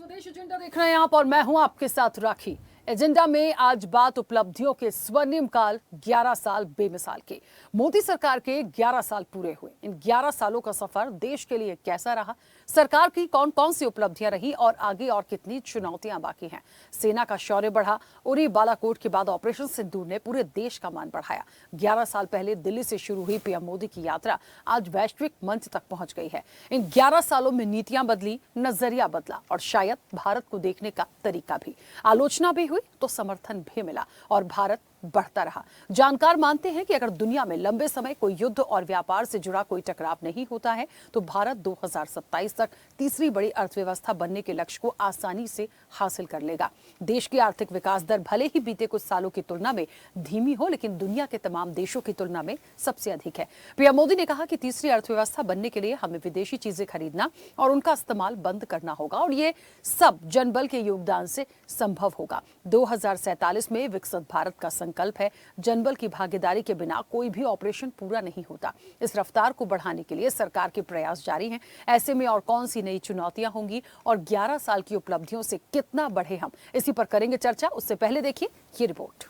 स्वदेश एजेंडा देख रहे हैं आप और मैं हूं आपके साथ राखी। एजेंडा में आज बात उपलब्धियों के स्वर्णिम काल 11 साल बेमिसाल के। मोदी सरकार के 11 साल पूरे हुए। इन 11 सालों का सफर देश के लिए कैसा रहा, सरकार की कौन कौन सी उपलब्धियां रही और आगे और कितनी चुनौतियां बाकी हैं। सेना का शौर्य बढ़ा, उरी बालाकोट के बाद ऑपरेशन सिंदूर ने पूरे देश का मान बढ़ाया। 11 साल पहले दिल्ली से शुरू हुई पीएम मोदी की यात्रा आज वैश्विक मंच तक पहुंच गई है। इन 11 सालों में नीतियां बदली, नजरिया बदला और शायद भारत को देखने का तरीका भी। आलोचना भी हुई तो समर्थन भी मिला और भारत बढ़ता रहा। जानकार मानते हैं कि अगर दुनिया में लंबे समय कोई युद्ध और व्यापार से जुड़ा कोई टकराव नहीं होता है तो भारत 2027 तक तीसरी बड़ी अर्थव्यवस्था बनने के लक्ष्य को आसानी से हासिल कर लेगा। देश की आर्थिक विकास दर भले ही बीते कुछ सालों की तुलना में धीमी हो, लेकिन दुनिया के तमाम देशों की तुलना में सबसे अधिक है। पीएम मोदी ने कहा कि तीसरी अर्थव्यवस्था बनने के लिए हमें विदेशी चीजें खरीदना और उनका इस्तेमाल बंद करना होगा और ये सब जनबल के योगदान से संभव होगा। 2047 में विकसित भारत का संकल्प है। जनबल की भागीदारी के बिना कोई भी ऑपरेशन पूरा नहीं होता। इस रफ्तार को बढ़ाने के लिए सरकार के प्रयास जारी हैं। ऐसे में और कौन सी नई चुनौतियां होंगी और 11 साल की उपलब्धियों से कितना बढ़े हम, इसी पर करेंगे चर्चा। उससे पहले देखिए ये रिपोर्ट।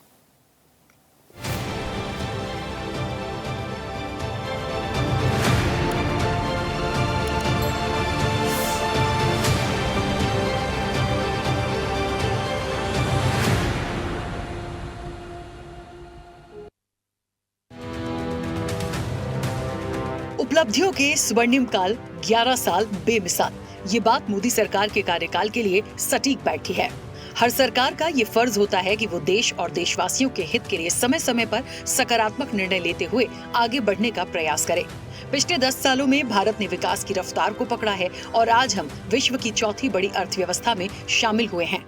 उपलब्धियों के स्वर्णिम काल 11 साल बेमिसाल। ये बात मोदी सरकार के कार्यकाल के लिए सटीक बैठी है। हर सरकार का ये फर्ज होता है कि वो देश और देशवासियों के हित के लिए समय समय पर सकारात्मक निर्णय लेते हुए आगे बढ़ने का प्रयास करे। पिछले 10 सालों में भारत ने विकास की रफ्तार को पकड़ा है और आज हम विश्व की चौथी बड़ी अर्थव्यवस्था में शामिल हुए हैं।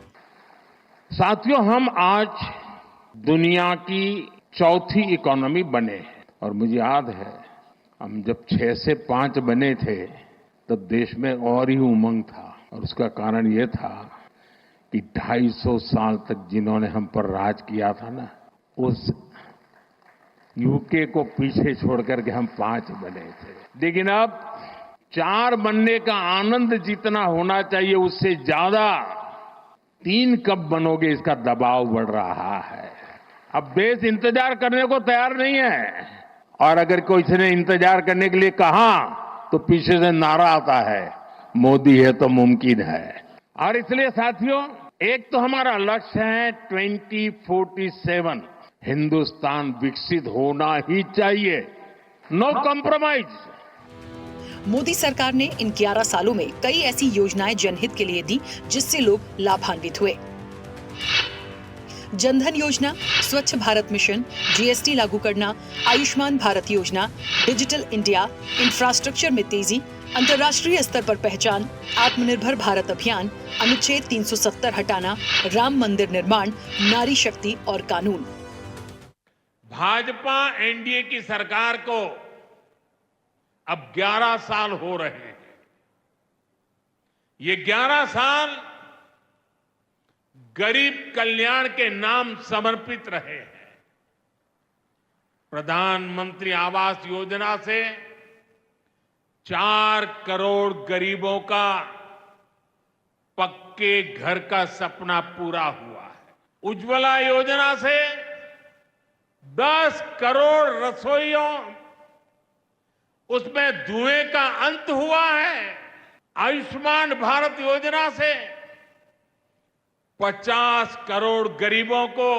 साथियों, हम आज दुनिया की चौथी इकोनॉमी बने हैं और मुझे याद है हम जब 6 से 5 बने थे तब देश में और ही उमंग था और उसका कारण ये था कि 250 साल तक जिन्होंने हम पर राज किया था ना, उस यूके को पीछे छोड़ करके हम 5 बने थे। लेकिन अब 4 बनने का आनंद जितना होना चाहिए उससे ज्यादा 3 कब बनोगे इसका दबाव बढ़ रहा है। अब देश इंतजार करने को तैयार नहीं है और अगर किसी ने इंतजार करने के लिए कहा तो पीछे से नारा आता है, मोदी है तो मुमकिन है। और इसलिए साथियों, एक तो हमारा लक्ष्य है 2047 हिंदुस्तान विकसित होना ही चाहिए, नो कॉम्प्रोमाइज। मोदी सरकार ने इन 11 सालों में कई ऐसी योजनाएं जनहित के लिए दी जिससे लोग लाभान्वित हुए। जनधन योजना, स्वच्छ भारत मिशन, जीएसटी लागू करना, आयुष्मान भारत योजना, डिजिटल इंडिया, इंफ्रास्ट्रक्चर में तेजी, अंतर्राष्ट्रीय स्तर पर पहचान, आत्मनिर्भर भारत अभियान, अनुच्छेद 370 हटाना, राम मंदिर निर्माण, नारी शक्ति और कानून। भाजपा एनडीए की सरकार को अब 11 साल हो रहे हैं। ये 11 साल गरीब कल्याण के नाम समर्पित रहे हैं। प्रधानमंत्री आवास योजना से 4 करोड़ गरीबों का पक्के घर का सपना पूरा हुआ है। उज्ज्वला योजना से 10 करोड़ रसोइयों उसमें धुएं का अंत हुआ है। आयुष्मान भारत योजना से 50 करोड़ गरीबों को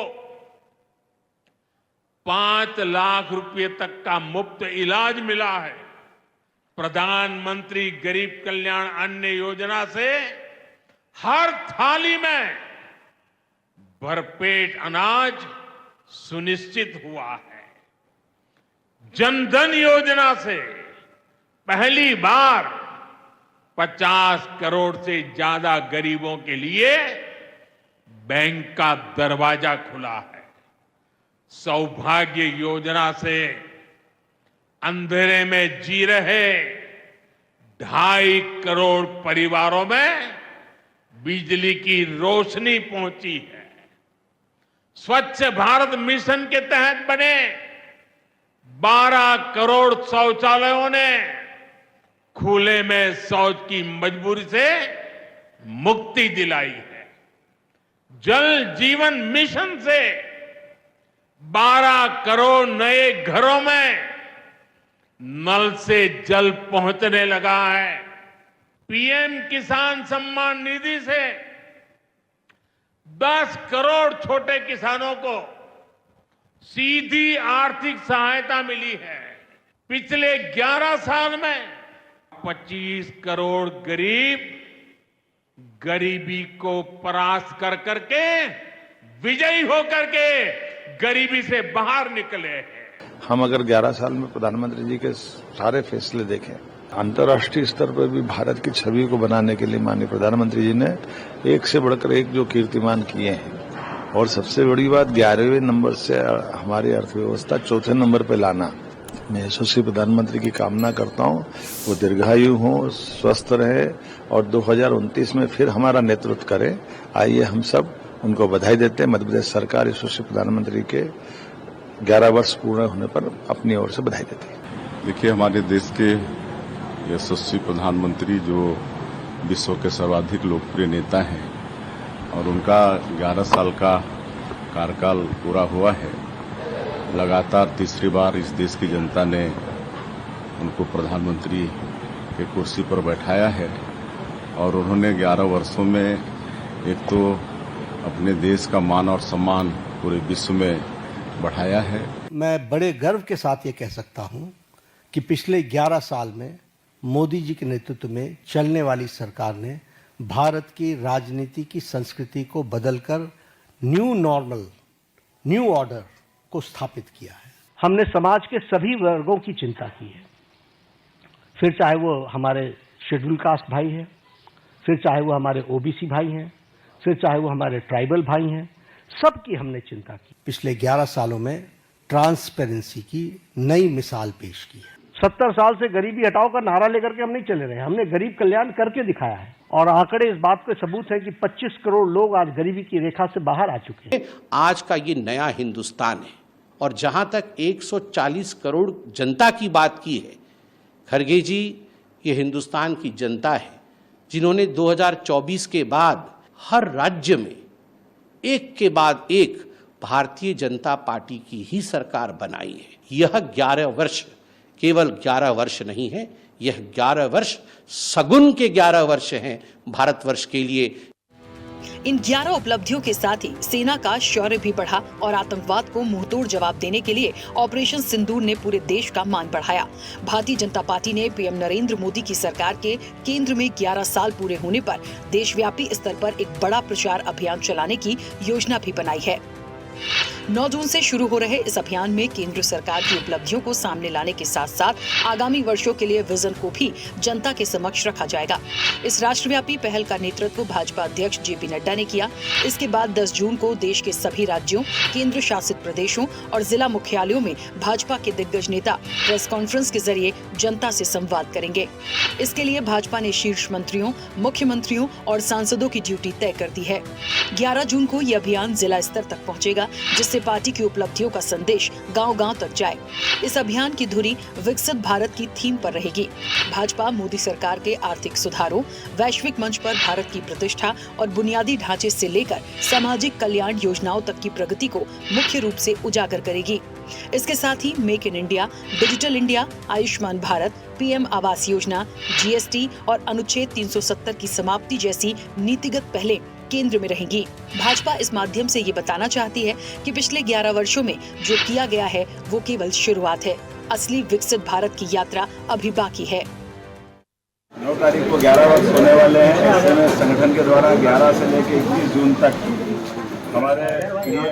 5 लाख रुपए तक का मुफ्त इलाज मिला है। प्रधानमंत्री गरीब कल्याण अन्न योजना से हर थाली में भरपेट अनाज सुनिश्चित हुआ है। जनधन योजना से पहली बार 50 करोड़ से ज्यादा गरीबों के लिए बैंक का दरवाजा खुला है। सौभाग्य योजना से अंधेरे में जी रहे 2.5 करोड़ परिवारों में बिजली की रोशनी पहुंची है। स्वच्छ भारत मिशन के तहत बने 12 करोड़ शौचालयों ने खुले में शौच की मजबूरी से मुक्ति दिलाई है। जल जीवन मिशन से 12 करोड़ नए घरों में नल से जल पहुंचने लगा है। पीएम किसान सम्मान निधि से 10 करोड़ छोटे किसानों को सीधी आर्थिक सहायता मिली है। पिछले 11 साल में 25 करोड़ गरीब गरीबी को परास्त कर करके विजयी होकर के गरीबी से बाहर निकले हैं। हम अगर 11 साल में प्रधानमंत्री जी के सारे फैसले देखें, अंतर्राष्ट्रीय स्तर पर भी भारत की छवि को बनाने के लिए माननीय प्रधानमंत्री जी ने एक से बढ़कर एक जो कीर्तिमान किए हैं, और सबसे बड़ी बात 11वें नंबर से हमारी अर्थव्यवस्था 4थे नंबर पर लाना। मैं यशस्वी प्रधानमंत्री की कामना करता हूं, वो दीर्घायु हो, स्वस्थ रहे और 2029 में फिर हमारा नेतृत्व करें। आइए हम सब उनको बधाई देते हैं। मध्य प्रदेश सरकार यशस्वी प्रधानमंत्री के 11 वर्ष पूर्ण होने पर अपनी ओर से बधाई देती है। देखिए, हमारे देश के यशस्वी प्रधानमंत्री जो विश्व के सर्वाधिक लोकप्रिय नेता हैं और उनका 11 साल का कार्यकाल पूरा हुआ है। लगातार तीसरी बार इस देश की जनता ने उनको प्रधानमंत्री के कुर्सी पर बैठाया है और उन्होंने 11 वर्षों में एक तो अपने देश का मान और सम्मान पूरे विश्व में बढ़ाया है। मैं बड़े गर्व के साथ ये कह सकता हूं कि पिछले 11 साल में मोदी जी के नेतृत्व में चलने वाली सरकार ने भारत की राजनीति की संस्कृति को बदलकर न्यू नॉर्मल, न्यू ऑर्डर को स्थापित किया है। हमने समाज के सभी वर्गों की चिंता की है, फिर चाहे वो हमारे शेड्यूल कास्ट भाई हैं, फिर चाहे वो हमारे ओबीसी भाई हैं, फिर चाहे वो हमारे ट्राइबल भाई हैं, सबकी हमने चिंता की। पिछले 11 सालों में ट्रांसपेरेंसी की नई मिसाल पेश की है। 70 साल से गरीबी हटाओ का नारा लेकर के हम नहीं चले रहे, हमने गरीब कल्याण करके दिखाया है और आंकड़े इस बात के सबूत है कि 25 करोड़ लोग आज गरीबी की रेखा से बाहर आ चुके हैं। आज का ये नया हिंदुस्तान है और जहां तक 140 करोड़ जनता की बात की है, खरगे जी, ये हिंदुस्तान की जनता है जिन्होंने 2024 के बाद हर राज्य में एक के बाद एक भारतीय जनता पार्टी की ही सरकार बनाई है। यह 11 वर्ष केवल 11 वर्ष नहीं है, यह 11 वर्ष सगुन के 11 वर्ष हैं भारतवर्ष के लिए। इन 11 उपलब्धियों के साथ ही सेना का शौर्य भी बढ़ा और आतंकवाद को मुंहतोड़ जवाब देने के लिए ऑपरेशन सिंदूर ने पूरे देश का मान बढ़ाया। भारतीय जनता पार्टी ने पीएम नरेंद्र मोदी की सरकार के केंद्र में 11 साल पूरे होने पर देशव्यापी स्तर पर एक बड़ा प्रचार अभियान चलाने की योजना भी बनाई है। 9 जून से शुरू हो रहे इस अभियान में केंद्र सरकार की उपलब्धियों को सामने लाने के साथ साथ आगामी वर्षों के लिए विजन को भी जनता के समक्ष रखा जाएगा। इस राष्ट्रव्यापी पहल का नेतृत्व भाजपा अध्यक्ष जेपी नड्डा ने किया। इसके बाद 10 जून को देश के सभी राज्यों, केंद्र शासित प्रदेशों और जिला मुख्यालयों में भाजपा के दिग्गज नेता प्रेस कॉन्फ्रेंस के जरिए जनता से संवाद करेंगे। इसके लिए भाजपा ने शीर्ष मंत्रियों, मुख्यमंत्रियों और सांसदों की ड्यूटी तय कर दी है। 11 जून को ये अभियान जिला स्तर तक पहुंचेगा, जिससे पार्टी की उपलब्धियों का संदेश गांव-गांव तक जाए। इस अभियान की धुरी विकसित भारत की थीम पर रहेगी। भाजपा मोदी सरकार के आर्थिक सुधारों, वैश्विक मंच पर भारत की प्रतिष्ठा और बुनियादी ढांचे से लेकर सामाजिक कल्याण योजनाओं तक की प्रगति को मुख्य रूप से उजागर करेगी। इसके साथ ही make in India, digital India, Ayushman Bharat, PM Awas Yojana, GST और अनुच्छेद 370 की समाप्ति जैसी नीतिगत पहलें केंद्र में रहेंगी। भाजपा इस माध्यम से ये बताना चाहती है कि पिछले 11 वर्षों में जो किया गया है वो केवल शुरुआत है। असली विकसित भारत की यात्रा अभी बाकी है। 9 तारीख को 11 वर्ष होने वाले हैं। ऐसे में संगठन के द्वारा 11 से लेकर 21 जून तक हमारे लिए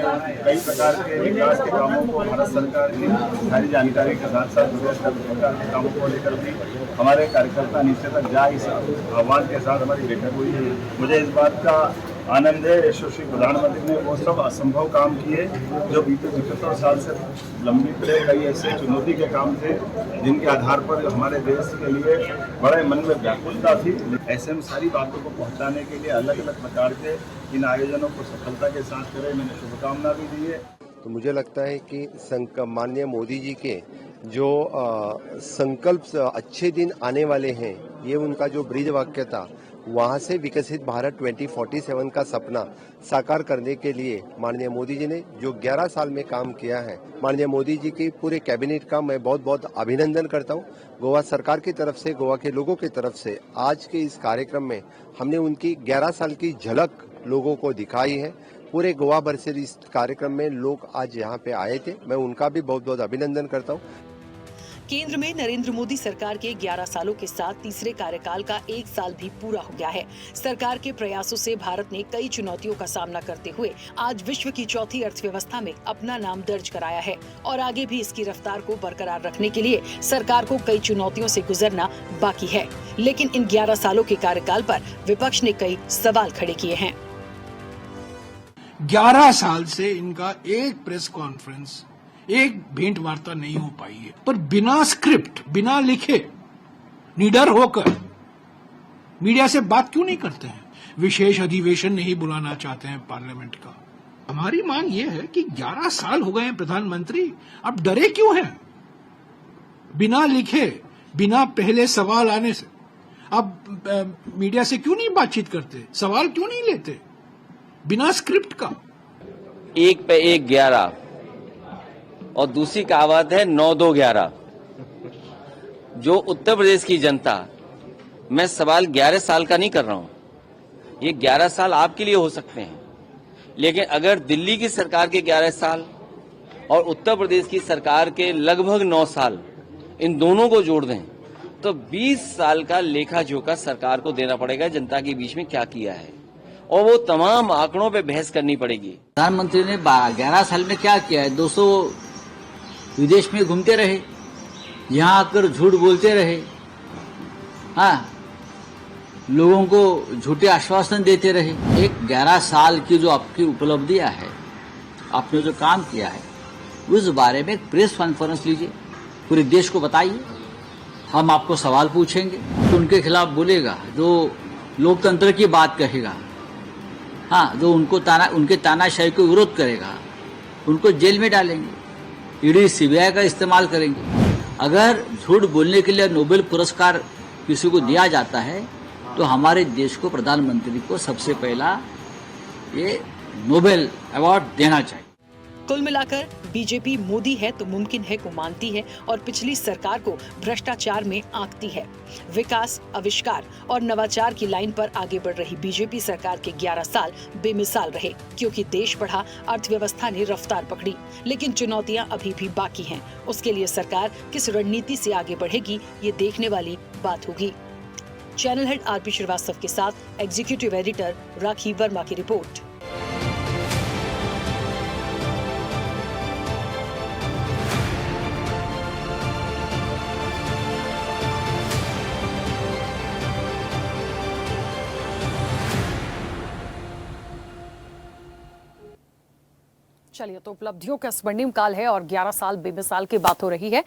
कई प्रकार के विकास के कामों को भारत सरकार की सारी जानकारी के साथ साथ प्रदेश सरकार के कामों को लेकर भी हमारे कार्यकर्ता नीचे तक जाए, इस आह्वान के साथ हमारी बैठक हुई है। मुझे इस बात का आनंद है, यशस्वी प्रधानमंत्री ने वो सब असंभव काम किए जो बीते 75 साल से लंबी पड़े कई ऐसे चुनौती के काम थे जिनके आधार पर हमारे देश के लिए बड़े मन में व्याकुलता थी। ऐसे में सारी बातों को पहुंचाने के लिए अलग अलग प्रकार के इन आयोजनों को सफलता के साथ करें, मैंने शुभकामना भी दी है। तो मुझे लगता है कि माननीय मोदी जी के जो संकल्प अच्छे दिन आने वाले हैं, ये उनका जो ब्रीज वाक्य था वहां से विकसित भारत 2047 का सपना साकार करने के लिए माननीय मोदी जी ने जो 11 साल में काम किया है, माननीय मोदी जी की पूरे कैबिनेट का मैं बहुत बहुत अभिनंदन करता हूं। गोवा सरकार की तरफ से, गोवा के लोगों की तरफ से आज के इस कार्यक्रम में हमने उनकी 11 साल की झलक लोगों को दिखाई है। पूरे गोवा भर से इस कार्यक्रम में लोग आज यहाँ पे आए थे, मैं उनका भी बहुत बहुत अभिनंदन करता हूँ। केंद्र में नरेंद्र मोदी सरकार के 11 सालों के साथ तीसरे कार्यकाल का 1 साल भी पूरा हो गया है। सरकार के प्रयासों से भारत ने कई चुनौतियों का सामना करते हुए आज विश्व की चौथी अर्थव्यवस्था में अपना नाम दर्ज कराया है और आगे भी इसकी रफ्तार को बरकरार रखने के लिए सरकार को कई चुनौतियों से गुजरना बाकी है। लेकिन इन 11 सालों के कार्यकाल पर विपक्ष ने कई सवाल खड़े किए हैं। 11 साल से इनका एक प्रेस कॉन्फ्रेंस, एक भेंट वार्ता नहीं हो पाई है, पर बिना स्क्रिप्ट, बिना लिखे, निडर होकर मीडिया से बात क्यों नहीं करते हैं? विशेष अधिवेशन नहीं बुलाना चाहते हैं पार्लियामेंट का। हमारी मांग यह है कि 11 साल हो गए हैं प्रधानमंत्री, अब डरे क्यों हैं? बिना लिखे, बिना पहले सवाल आने से अब मीडिया से क्यों नहीं बातचीत करते? सवाल क्यों नहीं लेते बिना स्क्रिप्ट का? 1 पे 1 11 और दूसरी कहावत है 9-2-11। जो उत्तर प्रदेश की जनता, मैं सवाल 11 साल का नहीं कर रहा हूं, ये 11 साल आपके लिए हो सकते हैं, लेकिन अगर दिल्ली की सरकार के 11 साल और उत्तर प्रदेश की सरकार के लगभग 9 साल, इन दोनों को जोड़ दें तो 20 साल का लेखा जोखा सरकार को देना पड़ेगा जनता के बीच में क्या किया है, और वो तमाम आंकड़ों पे बहस करनी पड़ेगी। प्रधानमंत्री ने 11 साल में क्या किया है? 200 विदेश में घूमते रहे, यहाँ आकर झूठ बोलते रहे, हाँ, लोगों को झूठे आश्वासन देते रहे। एक 11 साल की जो आपकी उपलब्धियां है, आपने जो काम किया है, उस बारे में एक प्रेस कॉन्फ्रेंस लीजिए, पूरे देश को बताइए। हम आपको सवाल पूछेंगे तो उनके खिलाफ बोलेगा, जो लोकतंत्र की बात कहेगा, हाँ, जो उनके तानाशाही को विरोध करेगा, उनको जेल में डालेंगे, ईडी सीबीआई का इस्तेमाल करेंगे। अगर झूठ बोलने के लिए नोबेल पुरस्कार किसी को दिया जाता है तो हमारे देश को, प्रधानमंत्री को सबसे पहला ये नोबेल अवार्ड देना चाहिए। कुल मिलाकर बीजेपी मोदी है तो मुमकिन है को मानती है और पिछली सरकार को भ्रष्टाचार में आंकती है। विकास, आविष्कार और नवाचार की लाइन पर आगे बढ़ रही बीजेपी सरकार के 11 साल बेमिसाल रहे, क्योंकि देश बढ़ा, अर्थव्यवस्था ने रफ्तार पकड़ी, लेकिन चुनौतियां अभी भी बाकी हैं। उसके लिए सरकार किस रणनीति से आगे बढ़ेगी, ये देखने वाली बात होगी। चैनल हेड आरपी श्रीवास्तव के साथ एग्जीक्यूटिव एडिटर राखी वर्मा की रिपोर्ट। चलिए, तो उपलब्धियों का स्वर्णिम काल है और 11 साल बेमिसाल की बात हो रही है।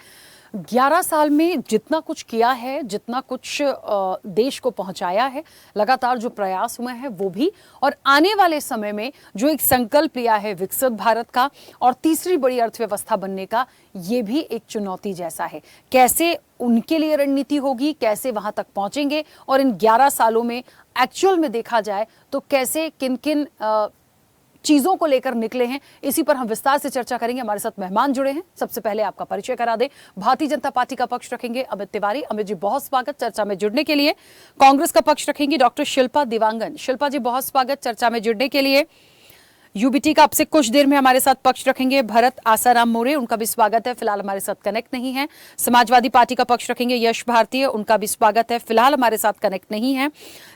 11 साल में जितना कुछ किया है, जितना कुछ देश को पहुंचाया है, लगातार जो प्रयास हुए हैं वो भी, और आने वाले समय में जो एक संकल्प लिया है विकसित भारत का और तीसरी बड़ी अर्थव्यवस्था बनने का, ये भी एक चुनौती जैसा है। कैसे उनके लिए रणनीति होगी, कैसे वहां तक पहुंचेंगे, और इन 11 सालों में एक्चुअल में देखा जाए तो कैसे किन किन चीजों को लेकर निकले हैं, इसी पर हम विस्तार से चर्चा करेंगे। हमारे साथ मेहमान जुड़े हैं। सबसे पहले आपका परिचय करा दें। भारतीय जनता पार्टी का पक्ष रखेंगे अमित तिवारी। अमित जी, बहुत स्वागत चर्चा में जुड़ने के लिए। कांग्रेस का पक्ष रखेंगे डॉक्टर शिल्पा दिवांगन। शिल्पा जी, बहुत स्वागत चर्चा में जुड़ने के लिए। यूबीटी का अब से कुछ देर में हमारे साथ पक्ष रखेंगे भरत आसाराम मोरे, उनका भी स्वागत है, फिलहाल हमारे साथ कनेक्ट नहीं है। समाजवादी पार्टी का पक्ष रखेंगे यश भारतीय, उनका भी स्वागत है, फिलहाल हमारे साथ कनेक्ट नहीं है।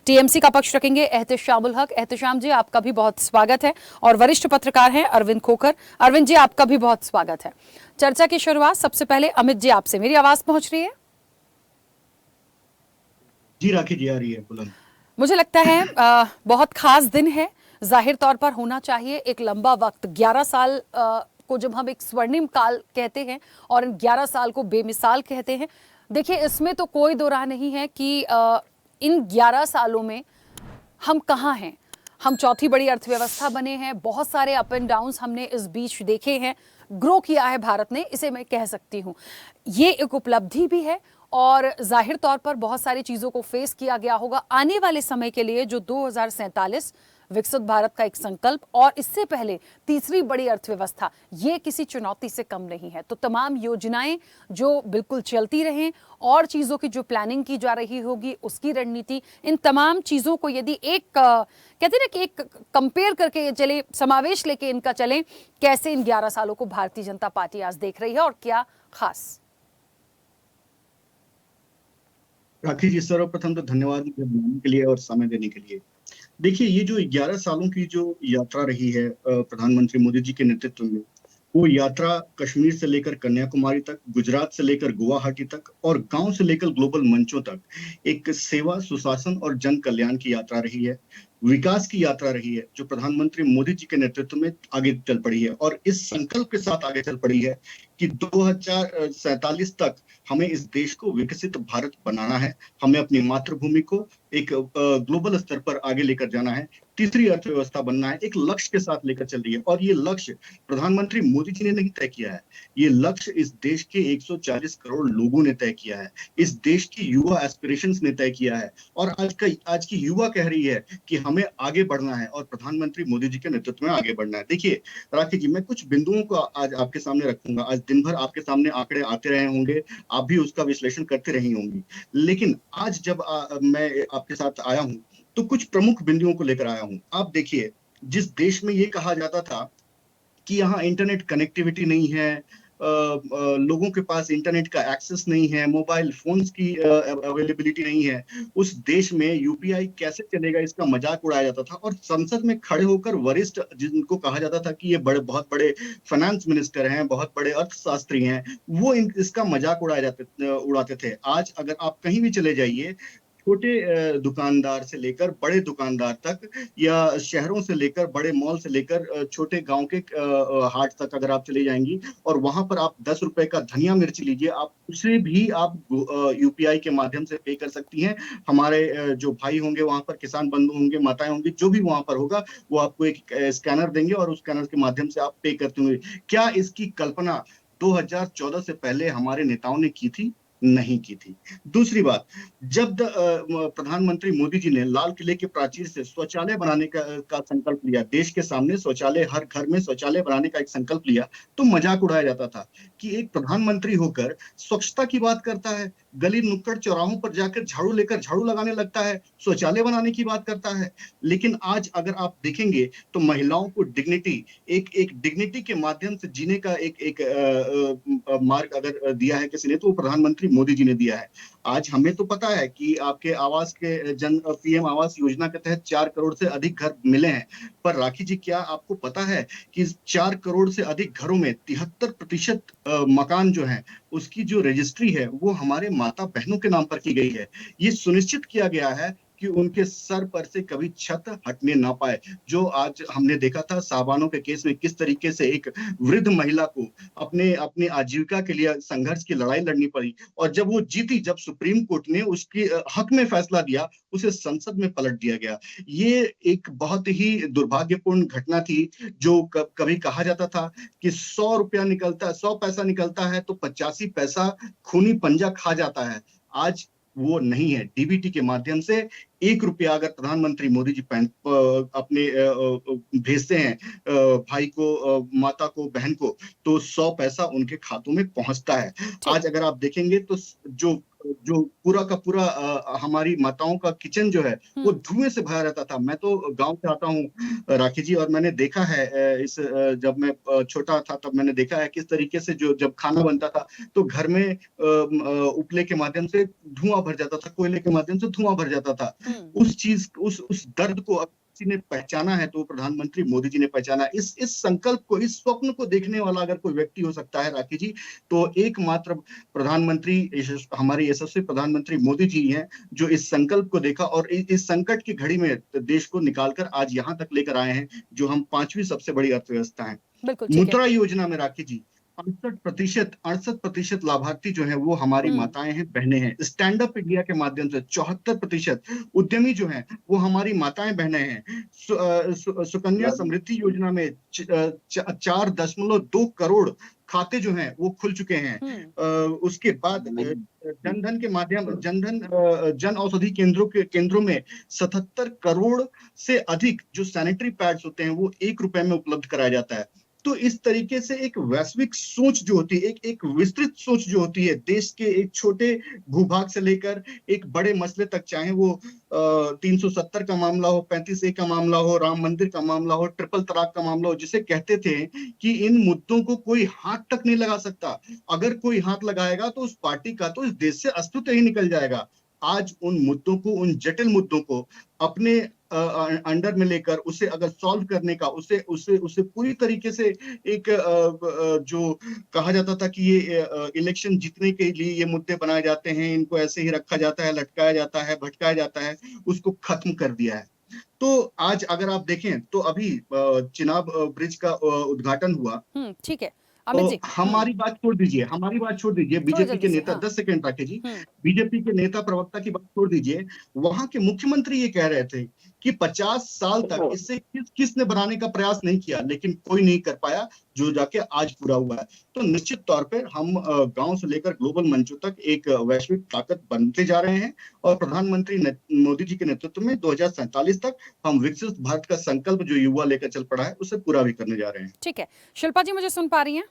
टीएमसी का पक्ष रखेंगे एहतेशामुल हक। एहतेशाम जी, आपका भी बहुत स्वागत है। और वरिष्ठ पत्रकार हैं अरविंद खोखर। अरविंद जी, आपका भी बहुत स्वागत है। चर्चा की शुरुआत सबसे पहले अमित जी आपसे। मेरी आवाज पहुंच रही है? जी राखी जी, आ रही है, बुलंद। मुझे लगता है बहुत खास दिन है, जाहिर तौर पर होना चाहिए। एक लंबा वक्त, 11 साल को जब हम एक स्वर्णिम काल कहते हैं और इन 11 साल को बेमिसाल कहते हैं, देखिए इसमें तो कोई दो राह नहीं है कि इन 11 सालों में हम कहाँ हैं। हम चौथी बड़ी अर्थव्यवस्था बने हैं, बहुत सारे अप एंड डाउन्स हमने इस बीच देखे हैं, ग्रो किया है भारत ने, इसे मैं कह सकती हूँ। ये एक उपलब्धि भी है और जाहिर तौर पर बहुत सारी चीजों को फेस किया गया होगा आने वाले समय के लिए, जो 2047 विकसित भारत का एक संकल्प और इससे पहले तीसरी बड़ी अर्थव्यवस्था, ये किसी चुनौती से कम नहीं है। तो तमाम योजनाएं जो बिल्कुल चलती रहें और चीजों की जो प्लानिंग की जा रही होगी उसकी रणनीति, इन तमाम चीजों को यदि एक कहते हैं ना कि एक कंपेयर करके चले, समावेश लेके इनका चलें, कैसे इन 11 सालों को भारतीय जनता पार्टी आज देख रही है और क्या खास। राखी जी, सर्वप्रथम तो धन्यवाद मुझे बुलाने के लिए और समय देने के लिए। देखिए, ये जो 11 सालों की जो यात्रा रही है प्रधानमंत्री मोदी जी के नेतृत्व में, वो यात्रा कश्मीर से लेकर कन्याकुमारी तक, गुजरात से लेकर गुवाहाटी तक और गांव से लेकर ग्लोबल मंचों तक एक सेवा, सुशासन और जन कल्याण की यात्रा रही है, विकास की यात्रा रही है, जो प्रधानमंत्री मोदी जी के नेतृत्व में आगे चल पड़ी है और इस संकल्प के साथ आगे चल पड़ी है कि 2047 तक हमें इस देश को विकसित भारत बनाना है, हमें अपनी मातृभूमि को एक ग्लोबल स्तर पर आगे लेकर जाना है, तीसरी अर्थव्यवस्था बनना है, एक लक्ष्य के साथ लेकर चल रही है। और ये लक्ष्य प्रधानमंत्री मोदी जी ने नहीं तय किया है, ये लक्ष्य इस देश के 140 करोड़ लोगों ने तय किया है, इस देश की युवा एस्पिरेशंस ने तय किया है और आज की युवा कह रही है कि हमें आगे बढ़ना है और प्रधानमंत्री मोदी जी के नेतृत्व में आगे बढ़ना है। देखिए राखी जी, मैं कुछ बिंदुओं को आज आपके सामने रखूंगा। आज दिन भर आपके सामने आंकड़े आते रहे होंगे, आप भी उसका विश्लेषण करते रही होंगी, लेकिन आज जब मैं आपके साथ आया हूं तो कुछ प्रमुख बिंदुओं को लेकर आया हूं। आप देखिए, जिस देश में ये कहा जाता था कि यहाँ इंटरनेट कनेक्टिविटी नहीं है, लोगों के पास इंटरनेट का एक्सेस नहीं है, मोबाइल फोन्स की अवेलेबिलिटी नहीं है, उस देश में यूपीआई कैसे चलेगा इसका मजाक उड़ाया जाता था और संसद में खड़े होकर वरिष्ठ, जिनको कहा जाता था कि ये बहुत बड़े फाइनेंस मिनिस्टर हैं, बहुत बड़े अर्थशास्त्री हैं, वो इसका मजाक उड़ाते थे। आज अगर आप कहीं भी चले जाइए, छोटे दुकानदार से लेकर बड़े दुकानदार तक या शहरों से लेकर बड़े मॉल से लेकर छोटे गांव के हाट तक अगर आप चले जाएंगी और वहां पर आप 10 रुपए का धनिया मिर्च लीजिए, आप उसे भी आप यूपीआई के माध्यम से पे कर सकती हैं। हमारे जो भाई होंगे वहां पर, किसान बंधु होंगे, माताएं होंगी, जो भी वहां पर होगा वो आपको एक स्कैनर देंगे और उस स्कैनर के माध्यम से आप पे करते हुए। क्या इसकी कल्पना 2014 से पहले हमारे नेताओं ने की थी? नहीं की थी। दूसरी बात, जब प्रधानमंत्री मोदी जी ने लाल किले के प्राचीर से शौचालय बनाने का संकल्प लिया, देश के सामने शौचालय, हर घर में शौचालय बनाने का एक संकल्प लिया, तो मजाक उड़ाया जाता था कि एक प्रधानमंत्री होकर स्वच्छता की बात करता है, गली नुक्कड़ चौराहों पर जाकर झाड़ू लेकर झाड़ू लगाने लगता है, शौचालय बनाने की बात करता है। लेकिन आज अगर आप देखेंगे तो महिलाओं को डिग्निटी, एक डिग्निटी के माध्यम से जीने का एक मार्ग अगर दिया है किसी ने, तो प्रधानमंत्री मोदी जी ने दिया है। आज हमें तो पता है कि आपके आवास के पीएम आवास योजना के तहत 4 करोड़ से अधिक घर मिले हैं, पर राखी जी, क्या आपको पता है कि 4 करोड़ से अधिक घरों में 73% मकान जो है उसकी जो रजिस्ट्री है वो हमारे माता बहनों के नाम पर की गई है। ये सुनिश्चित किया गया है कि उनके सर पर से कभी छत हटने ना पाए। जो आज हमने देखा था साहबानों के केस में, किस तरीके से एक वृद्ध महिला को अपने आजीविका के लिए संघर्ष की लड़ाई लड़नी पड़ी और जब वो जीती, जब सुप्रीम कोर्ट ने उसके हक में फैसला दिया, उसे संसद में पलट दिया गया। ये एक बहुत ही दुर्भाग्यपूर्ण घटना थी। जो कभी कहा जाता था कि 100 पैसा निकलता है तो 85 पैसा खूनी पंजा खा जाता है, आज वो नहीं है। डीबीटी के माध्यम से 1 रुपया अगर प्रधानमंत्री मोदी जी अपने भेजते हैं भाई को, माता को, बहन को, तो 100 पैसा उनके खातों में पहुंचता है। आज अगर आप देखेंगे तो जो पूरा का पूरा हमारी माताओं का किचन जो है वो धुएं से भरा रहता था। मैं तो गांव से आता हूँ राखी जी, और मैंने देखा है जब मैं छोटा था तब मैंने देखा है किस तरीके से जब खाना बनता था तो घर में उपले के माध्यम से धुआं भर जाता था, कोयले के माध्यम से धुआं भर जाता था। उस दर्द को किसी ने पहचाना है तो प्रधानमंत्री मोदी जी ने पहचाना। इस संकल्प को, इस स्वप्न को देखने वाला अगर कोई व्यक्ति हो सकता है राखी जी, तो एकमात्र प्रधानमंत्री, हमारे यशस्वी प्रधानमंत्री मोदी जी हैं, जो इस संकल्प को देखा और इस संकट की घड़ी में देश को निकालकर आज यहाँ तक लेकर आए हैं जो हम 5वीं सबसे बड़ी अर्थव्यवस्था है। मुद्रा योजना में राखी जी 68% लाभार्थी जो है वो हमारी माताएं हैं, बहनें हैं। स्टैंड अप इंडिया के माध्यम से 74% उद्यमी जो हैं वो हमारी माताएं बहनें हैं। सुकन्या समृद्धि योजना में 4.2 करोड़ खाते जो हैं वो खुल चुके हैं। उसके बाद जनधन के माध्यम जन औषधि केंद्रों में 77 करोड़ से अधिक जो सैनिटरी पैड्स होते हैं वो ₹1 में उपलब्ध कराया जाता है। तो इस तरीके से एक वैश्विक सोच जो होती है, एक विस्तृत सोच जो होती है, देश के एक छोटे भूभाग से लेकर एक बड़े मसले तक, चाहे वो 370 का मामला हो, 35A का मामला हो, राम मंदिर का मामला हो, ट्रिपल तलाक का मामला हो, जिसे कहते थे कि इन मुद्दों को कोई हाथ तक नहीं लगा सकता। अगर कोई हाथ लगाएगा तो उस पार्टी का, तो इस देश से अस्तित्व ही निकल जाएगा। आज उन मुद्दों को, उन जटिल मुद्दों को अपने अंडर में लेकर उसे अगर सॉल्व करने का, उसे पूरी तरीके से एक जो कहा जाता था कि ये इलेक्शन जीतने के लिए ये मुद्दे बनाए जाते हैं, इनको ऐसे ही रखा जाता है, लटकाया जाता है, भटकाया जाता है, उसको खत्म कर दिया है। तो आज अगर आप देखें तो अभी चिनाब ब्रिज का उद्घाटन हुआ। ठीक है अमित जी, हमारी बात छोड़ दीजिए, बीजेपी के नेता, 10 सेकंड राकेश जी, बीजेपी के नेता प्रवक्ता की बात छोड़ दीजिए, वहां के मुख्यमंत्री ये कह रहे थे कि 50 साल तक इससे किसने बनाने का प्रयास नहीं किया, लेकिन कोई नहीं कर पाया, जो जाके आज पूरा हुआ है। तो निश्चित तौर पर हम गांव से लेकर ग्लोबल मंचों तक एक वैश्विक ताकत बनते जा रहे हैं, और प्रधानमंत्री मोदी जी के नेतृत्व में 2047 तक हम विकसित भारत का संकल्प जो युवा लेकर चल पड़ा है उसे पूरा भी करने जा रहे हैं। ठीक है। शिल्पा जी मुझे सुन पा रही हैं?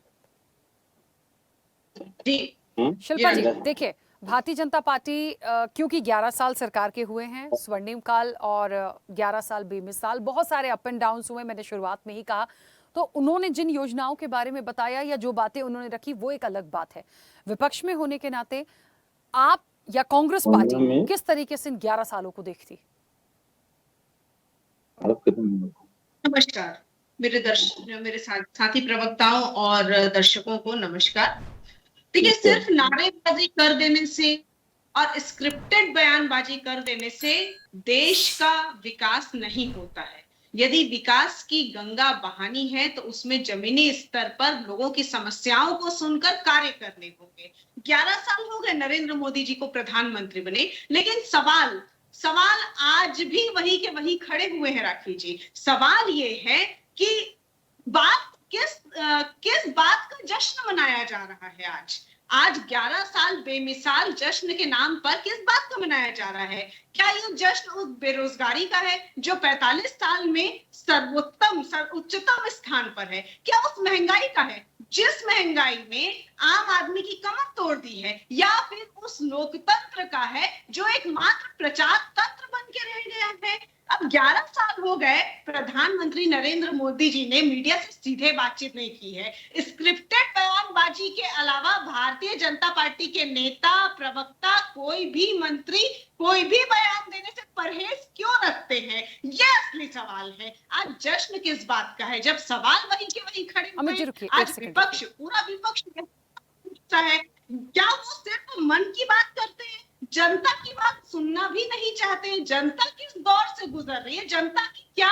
जी शिल्पा जी, देखिए भारतीय जनता पार्टी क्योंकि 11 साल सरकार के हुए हैं, स्वर्णिम काल, और 11 साल बेमिसाल, बहुत सारे अप एंड डाउन हुए, मैंने शुरुआत में ही कहा। तो उन्होंने जिन योजनाओं के बारे में बताया या जो बातें उन्होंने रखी वो एक अलग बात है। विपक्ष में होने के नाते आप या कांग्रेस पार्टी किस तरीके से इन 11 सालों को देखती? नमस्कार मेरे साथी प्रवक्ताओं और दर्शकों को नमस्कार। देखिए, सिर्फ नारेबाजी कर देने से और स्क्रिप्टेड बयानबाजी कर देने से देश का विकास नहीं होता है। यदि विकास की गंगा बहानी है तो उसमें जमीनी स्तर पर लोगों की समस्याओं को सुनकर कार्य करने होंगे। 11 साल हो गए नरेंद्र मोदी जी को प्रधानमंत्री बने, लेकिन सवाल आज भी वही के वही खड़े हुए हैं राखी जी। सवाल ये है कि किस बात का जश्न मनाया जा रहा है आज 11 साल बेमिसाल जश्न के नाम पर किस बात का मनाया जा रहा है? क्या ये जश्न उस बेरोजगारी का है जो 45 साल में उच्चतम स्थान पर है? क्या उस महंगाई का है जिस महंगाई में आम आदमी की कमर तोड़ दी है? या फिर उस लोकतंत्र का है जो एक मात्र प्रचार तंत्र बन के रह गया है? अब 11 साल हो गए, प्रधानमंत्री नरेंद्र मोदी जी ने मीडिया से सीधे बातचीत नहीं की है। स्क्रिप्टेड बयानबाजी के अलावा भारतीय जनता पार्टी के नेता, प्रवक्ता, कोई भी मंत्री कोई भी बयान देने से परहेज क्यों रखते हैं? ये असली सवाल है। आज जश्न किस बात का है जब सवाल वही के वही खड़े हुए हैं? आज विपक्ष, पूरा विपक्ष है, क्या वो सिर्फ मन की बात करते हैं? जनता की बात सुनना भी नहीं चाहते? जनता किस दौर से गुजर रही है, जनता की क्या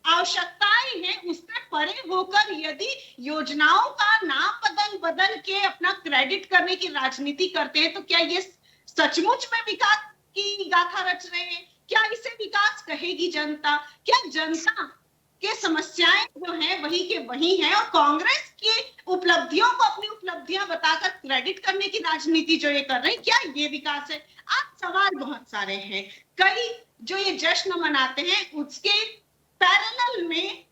आवश्यकताएं हैं, उससे परे होकर यदि योजनाओं का नाम बदल के अपना क्रेडिट करने की राजनीति करते हैं तो क्या ये सचमुच में विकास की गाथा रच रहे हैं? क्या इसे विकास कहेगी जनता? क्या जनता के समस्याएं जो हैं वही के वही हैं, और कांग्रेस की उपलब्धियों को अपनी उपलब्धियां बताकर क्रेडिट करने की राजनीति जो ये कर रहे हैं, क्या ये विकास है? आज सवाल बहुत सारे हैं। कई जो ये जश्न मनाते हैं उसके पैरेलल में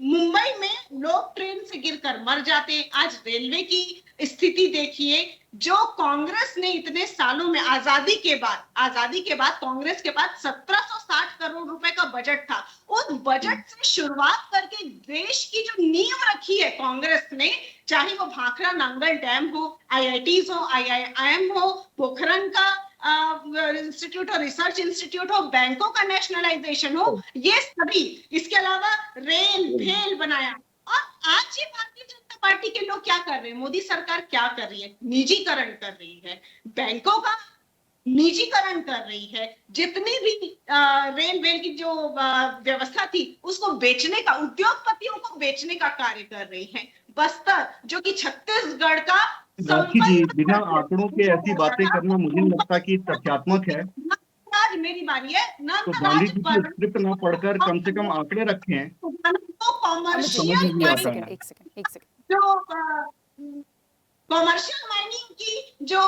मुंबई में लोग ट्रेन से गिरकर मर जाते हैं। आज रेलवे की स्थिति देखिए, जो कांग्रेस ने इतने सालों में आजादी के बाद कांग्रेस के पास 1760 करोड़ रुपए का बजट था। उस बजट से शुरुआत करके देश की जो नींव रखी है कांग्रेस ने, चाहे वो भाखड़ा नांगल डैम हो, IITs हो, IIM हो, पोखरण का इंस्टीट्यूट हो, रिसर्च इंस्टीट्यूट हो, बैंकों का नेशनलाइजेशन हो, ये सभी, इसके अलावा रेल बनाया। और आज ये भारतीय जनता पार्टी के लोग क्या कर रहे हैं? मोदी सरकार क्या कर रही है? निजीकरण कर रही है, बैंकों का निजीकरण कर रही है, जितनी भी रेल की जो व्यवस्था थी उसको बेचने का, उद्योगपतियों को बेचने का कार्य कर रही है। बस्तर जो कि छत्तीसगढ़ का राखी जी, बिना आंकड़ों के ऐसी बातें करना मुझे नहीं लगता कि तथ्यात्मक है। आज मेरी बारी है। तो गांधी जी की स्क्रिप्ट ना पढ़कर कम से कम आंकड़े रखे हैं, समझ में भी आता है। एक सेकंड जो कॉमर्शियल माइनिंग की जो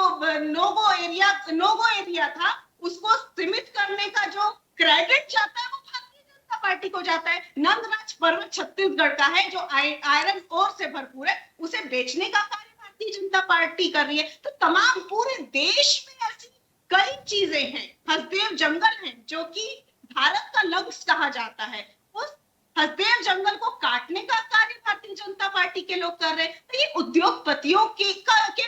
नोगो एरिया था, उसको सीमित करने का जो क्रेडिट जाता है वो भारतीय जनता पार्टी को जाता है। नंदराज पर्वत छत्तीसगढ़ का है जो आयरन ओर से भरपूर है, उसे बेचने का कार्य भारतीय जनता पार्टी कर रही है। तो तमाम पूरे देश में ऐसी कई चीजें हैं। हसदेव जंगल है जो कि भारत का लंग्स कहा जाता है, उस हसदेव जंगल को काटने का कार्य भारतीय जनता पार्टी के लोग कर रहे हैं। तो ये उद्योगपतियों के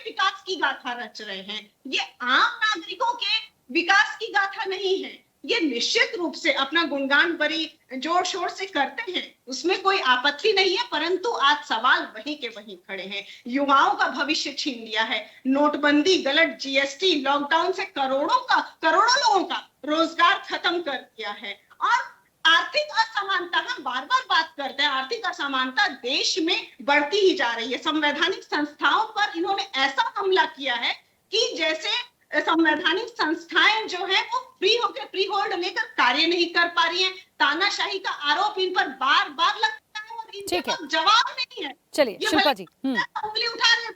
विकास की गाथा रच रहे हैं, ये आम नागरिकों के विकास की गाथा नहीं है। ये निश्चित रूप से अपना गुणगान बड़ी जोर शोर से करते हैं, उसमें कोई आपत्ति नहीं है, परंतु आज सवाल वहीं के वहीं खड़े हैं। युवाओं का भविष्य छीन लिया है, नोटबंदी, गलत जीएसटी, लॉकडाउन से करोड़ों लोगों का रोजगार खत्म कर दिया है। और आर्थिक असमानता, हम बार बार बात करते हैं, आर्थिक असमानता देश में बढ़ती ही जा रही है। संवैधानिक संस्थाओं पर इन्होंने ऐसा हमला किया है कि जैसे संवैधानिक संस्थाएं जो है वो फ्री होल्ड लेकर कार्य नहीं कर पा रही हैं। तानाशाही का आरोप इन पर बार बार लगता है और इनके पास जवाब नहीं है। चलिए शिल्पा जी, उंगली उठा रहे,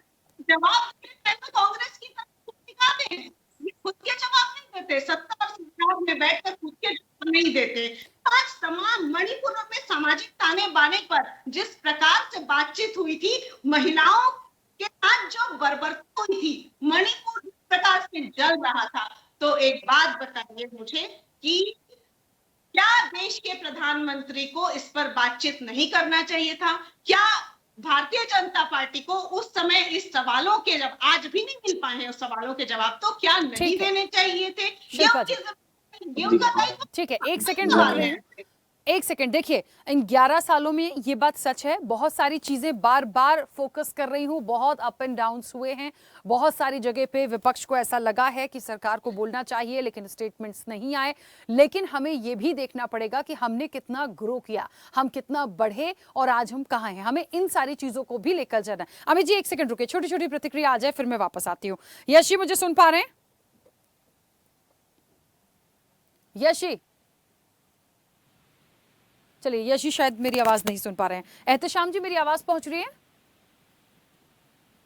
जवाब कांग्रेस की तरफ दिखाते हैं, खुद के जवाब नहीं देते, सत्ता और सरकार में बैठकर खुद के जवाब नहीं देते। आज तमाम मणिपुर में सामाजिक ताने बाने पर जिस प्रकार से बातचीत हुई थी, महिलाओं के साथ जो बर्बरता हुई थी, मणिपुर प्रकार से जल रहा था। तो एक बात बताइए मुझे कि क्या देश के प्रधानमंत्री को इस पर बातचीत नहीं करना चाहिए था? क्या भारतीय जनता पार्टी को उस समय इस सवालों के जब आज भी नहीं मिल पाए हैं उस सवालों के जवाब, तो क्या नहीं देने चाहिए थे? ठीक है, एक सेकंड देखिए, इन 11 सालों में ये बात सच है, बहुत सारी चीजें बार बार फोकस कर रही हूँ, बहुत अप एंड डाउन्स हुए हैं, बहुत सारी जगह पे विपक्ष को ऐसा लगा है कि सरकार को बोलना चाहिए लेकिन स्टेटमेंट्स नहीं आए। लेकिन हमें ये भी देखना पड़ेगा कि हमने कितना ग्रो किया, हम कितना बढ़े और आज हम कहाँ हैं, हमें इन सारी चीजों को भी लेकर जाना है। अमित जी एक सेकंड रुके, छोटी छोटी प्रतिक्रिया आ जाए फिर मैं वापस आती हूँ। यशी मुझे सुन पा रहे हैं? यशी, चलिए यशी शायद मेरी आवाज नहीं सुन पा रहे हैं। एहतशाम जी मेरी आवाज पहुंच रही है?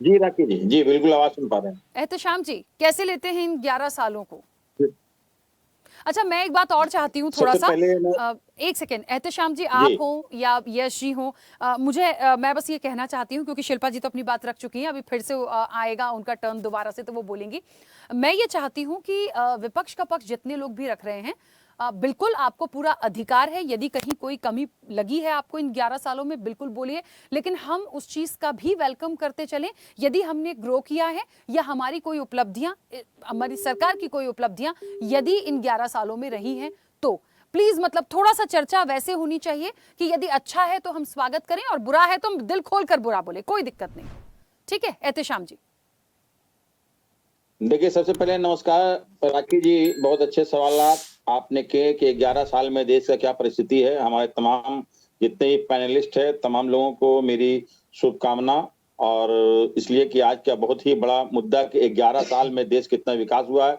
जी राखी जी, जी बिल्कुल आवाज सुन पा रहे हैं। एहतशाम जी कैसे लेते हैं इन 11 सालों को? अच्छा मैं एक बात और चाहती हूँ थोड़ा सा, एक सेकेंड, एहतशाम जी आप हो या यश जी हो, मैं बस ये कहना चाहती हूँ क्योंकि शिल्पा जी तो अपनी बात रख चुकी हैं, अभी फिर से आएगा उनका टर्न दोबारा से तो वो बोलेंगी। मैं ये चाहती हूँ कि विपक्ष का पक्ष जितने लोग भी रख रहे हैं, बिल्कुल आपको पूरा अधिकार है, यदि कहीं कोई कमी लगी है आपको इन 11 सालों में बिल्कुल बोलिए, लेकिन हम उस चीज का भी वेलकम करते चलें। यदि हमने ग्रो किया है या हमारी कोई उपलब्धियां, हमारी सरकार की कोई उपलब्धियां यदि इन 11 सालों में रही हैं तो प्लीज मतलब थोड़ा सा चर्चा वैसे होनी चाहिए कि यदि अच्छा है तो हम स्वागत करें और बुरा है तो हम दिल खोल कर बुरा बोले, कोई दिक्कत नहीं। ठीक है एहतशाम जी? देखिए सबसे पहले नमस्कार राखी जी, बहुत अच्छे सवाल आपने किए कि 11 साल में देश का क्या परिस्थिति है। हमारे तमाम जितने भी पैनलिस्ट है तमाम लोगों को मेरी शुभकामना, और इसलिए कि आज का बहुत ही बड़ा मुद्दा कि 11 साल में देश कितना विकास हुआ है।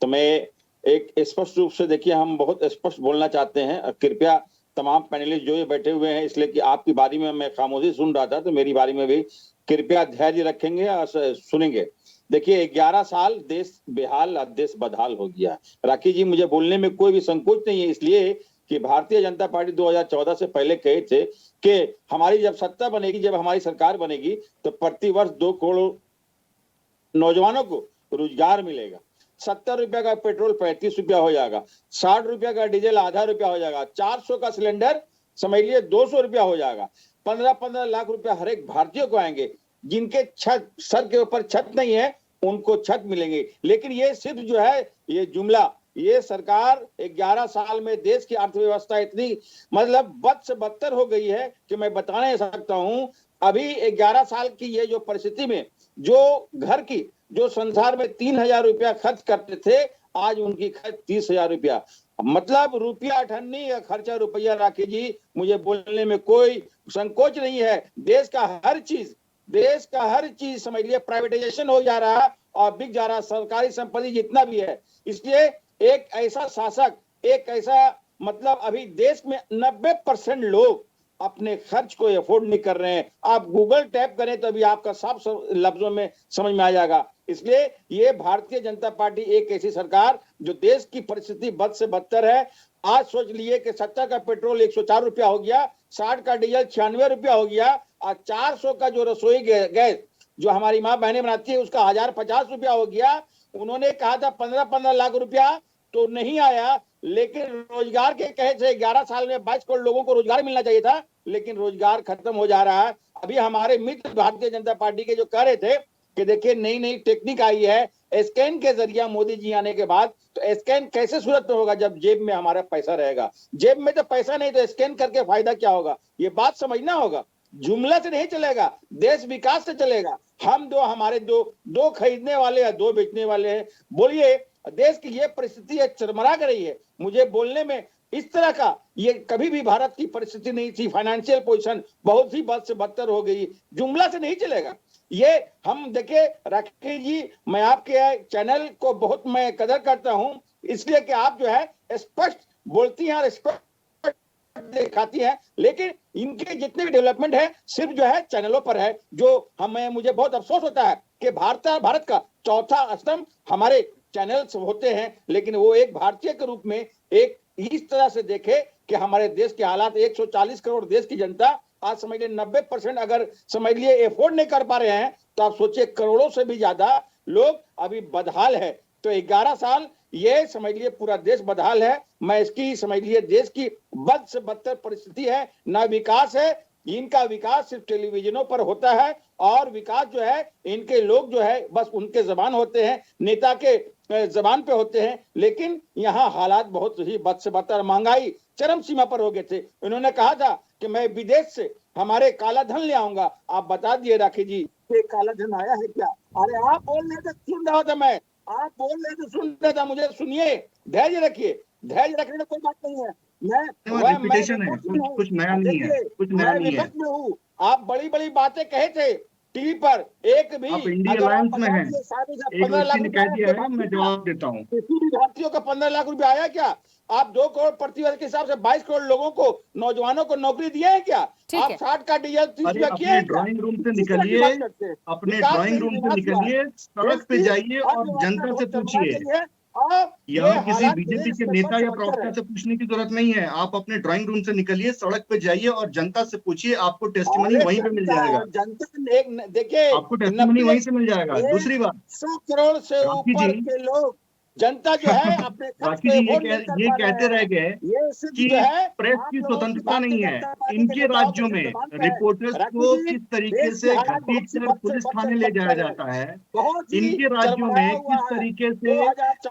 तो मैं एक स्पष्ट रूप से, देखिए हम बहुत स्पष्ट बोलना चाहते हैं, कृपया तमाम पैनलिस्ट जो ये बैठे हुए हैं, इसलिए कि आपकी बारी में मैं खामोशी सुन रहा था तो मेरी बारी में भी कृपया धैर्य रखेंगे और सुनेंगे। देखिए 11 साल देश बेहाल और देश बदहाल हो गया। राखी जी मुझे बोलने में कोई भी संकोच नहीं है, इसलिए कि भारतीय जनता पार्टी 2014 से पहले कहे थे कि हमारी जब सत्ता बनेगी, जब हमारी सरकार बनेगी तो प्रतिवर्ष 2 करोड़ नौजवानों को रोजगार मिलेगा, 70 रुपए का पेट्रोल 35 रुपया हो जाएगा, 60 रुपया का डीजल आधा रुपया हो जाएगा, 400 का सिलेंडर समझ लिए 200 रुपया हो जाएगा, 15-15 लाख रुपया हर एक भारतीय को आएंगे। जिनके छत सर के ऊपर छत नहीं है उनको छत मिलेंगे। लेकिन ये सिर्फ जो है ये जुमला, ये सरकार 11 साल में देश की अर्थव्यवस्था इतनी मतलब बद से बदतर हो गई है कि मैं बता नहीं सकता हूं। अभी 11 साल की ये जो परिस्थिति में जो घर की जो संसार में 3,000 रुपया खर्च करते थे, आज उनकी खर्च 30,000 रुपया। मतलब रुपया अठन्नी या खर्चा रुपया, राखी जी मुझे बोलने में कोई संकोच नहीं है। देश का हर चीज समझ लिए प्राइवेटाइजेशन हो जा रहा है और बिक जा रहा है, सरकारी संपत्ति जितना भी है। इसलिए एक ऐसा शासक, एक ऐसा मतलब अभी देश में 90% लोग अपने खर्च को अफोर्ड नहीं कर रहे हैं। आप गूगल टैप करें तो अभी आपका साफ लफ्जों में समझ में आ जाएगा। इसलिए ये भारतीय जनता पार्टी एक ऐसी सरकार जो देश की परिस्थिति बद से बदतर है। आज सोच लिए कि 70 का पेट्रोल 104 रुपया हो गया, 60 का डीजल 96 रुपया हो गया, और 400 का जो रसोई गैस जो हमारी माँ बहनें बनाती है उसका 1050 रुपया हो गया। उन्होंने कहा था 15-15 लाख रुपया तो नहीं आया, लेकिन रोजगार के कहे से 11 साल में 22 करोड़ लोगों को रोजगार मिलना चाहिए था, लेकिन रोजगार खत्म हो जा रहा है। अभी हमारे मित्र भारतीय जनता पार्टी के जो कह रहे थे कि देखिए नई नई टेक्निक आई है स्कैन के जरिए मोदी जी आने के बाद, तो स्कैन कैसे सूरत में होगा जब जेब में हमारा पैसा रहेगा? जेब में तो पैसा नहीं तो स्कैन करके फायदा क्या होगा? ये बात समझना होगा। जुमला से नहीं चलेगा, देश विकास से चलेगा। हम हमारे दो खरीदने वाले या दो बेचने वाले हैं। बोलिए, देश की ये परिस्थिति है, चरमरा कर रही है। मुझे बोलने में इस तरह का ये कभी भी भारत की परिस्थिति नहीं थी। फाइनेंशियल पोजीशन बहुत ही बद से बदतर हो गई। जुमला से नहीं चलेगा। ये हम देखिए राकेश जी, मैं आपके चैनल को बहुत मैं कदर करता हूं, इसलिए कि आप जो है स्पष्ट बोलती हैं और स्पष्ट दिखाती है, लेकिन इनके जितने भी डेवलपमेंट है सिर्फ जो है चैनलों पर है। जो मुझे बहुत अफसोस होता है कि भारत का चौथा स्तंभ हमारे चैनल्स होते हैं, लेकिन वो एक भारतीय के रूप में एक इस तरह से देखे कि हमारे देश के हालात, 140 करोड़ देश की जनता आज समझ लिए 90% अगर समझ लिए अफोर्ड नहीं कर पा रहे हैं, तो आप सोचिए करोड़ों से भी ज्यादा लोग अभी बदहाल है। तो 11 साल ये समझ लिए पूरा देश बदहाल है। मैं इसकी समझ लिए देश की बद से बदतर परिस्थिति है, ना विकास है। इनका विकास सिर्फ टेलीविजनों पर होता है, और विकास जो है इनके लोग जो है बस उनके जबान होते हैं, नेता के जबान पे होते हैं। लेकिन यहाँ हालात बहुत ही बद से बदतर, महंगाई चरम सीमा पर हो गए थे। इन्होंने कहा था कि मैं विदेश से हमारे काला धन ले आऊंगा। आप बता दिए राखी जी कि काला धन आया है क्या? अरे आप बोल रहे थे सुन रहा था मैं, आप बोल रहे थे सुन रहा था। मुझे सुनिए, धैर्य रखिए, धैर्य रखने में कोई बात नहीं है। रिपीटेशन है, कुछ नया नहीं है, कुछ नया नहीं है। आप बड़ी बड़ी बातें कहे थे टीवी पर, एक भी आप इंडिया अलायंस में हैं, एक व्यक्ति ने कह दिया है, मैं जवाब देता हूँ। किसी भी भारतीयों का 15 लाख रुपया आया क्या? आप 2 करोड़ प्रतिवर्ष के हिसाब से 22 करोड़ लोगों को, नौजवानों को नौकरी दिए है क्या? आप 60 का डीजल 30 रुपया किए हैं? ड्राइंग रूम से निकलिए, अपने ड्राइंग रूम से निकलिए, सड़क पे जाइए और जनता से पूछिए। यहाँ किसी बीजेपी के नेता या प्रवक्ता से पूछने की जरूरत नहीं है। आप अपने ड्राइंग रूम से निकलिए, सड़क पे जाइए और जनता से पूछिए, आपको टेस्टिमनी वहीं पे मिल जाएगा। जनता देखिए, आपको टेस्टिमनी वहीं से मिल जाएगा। दूसरी बात, 100 करोड़ से ऊपर के लोग, जनता जो है अपने राखी जी ये कहते रह गए कि प्रेस की स्वतंत्रता नहीं है। इनके राज्यों में रिपोर्टर्स को किस तरीके से घसीट कर पुलिस थाने ले जाया जाता है, इनके राज्यों में किस तरीके से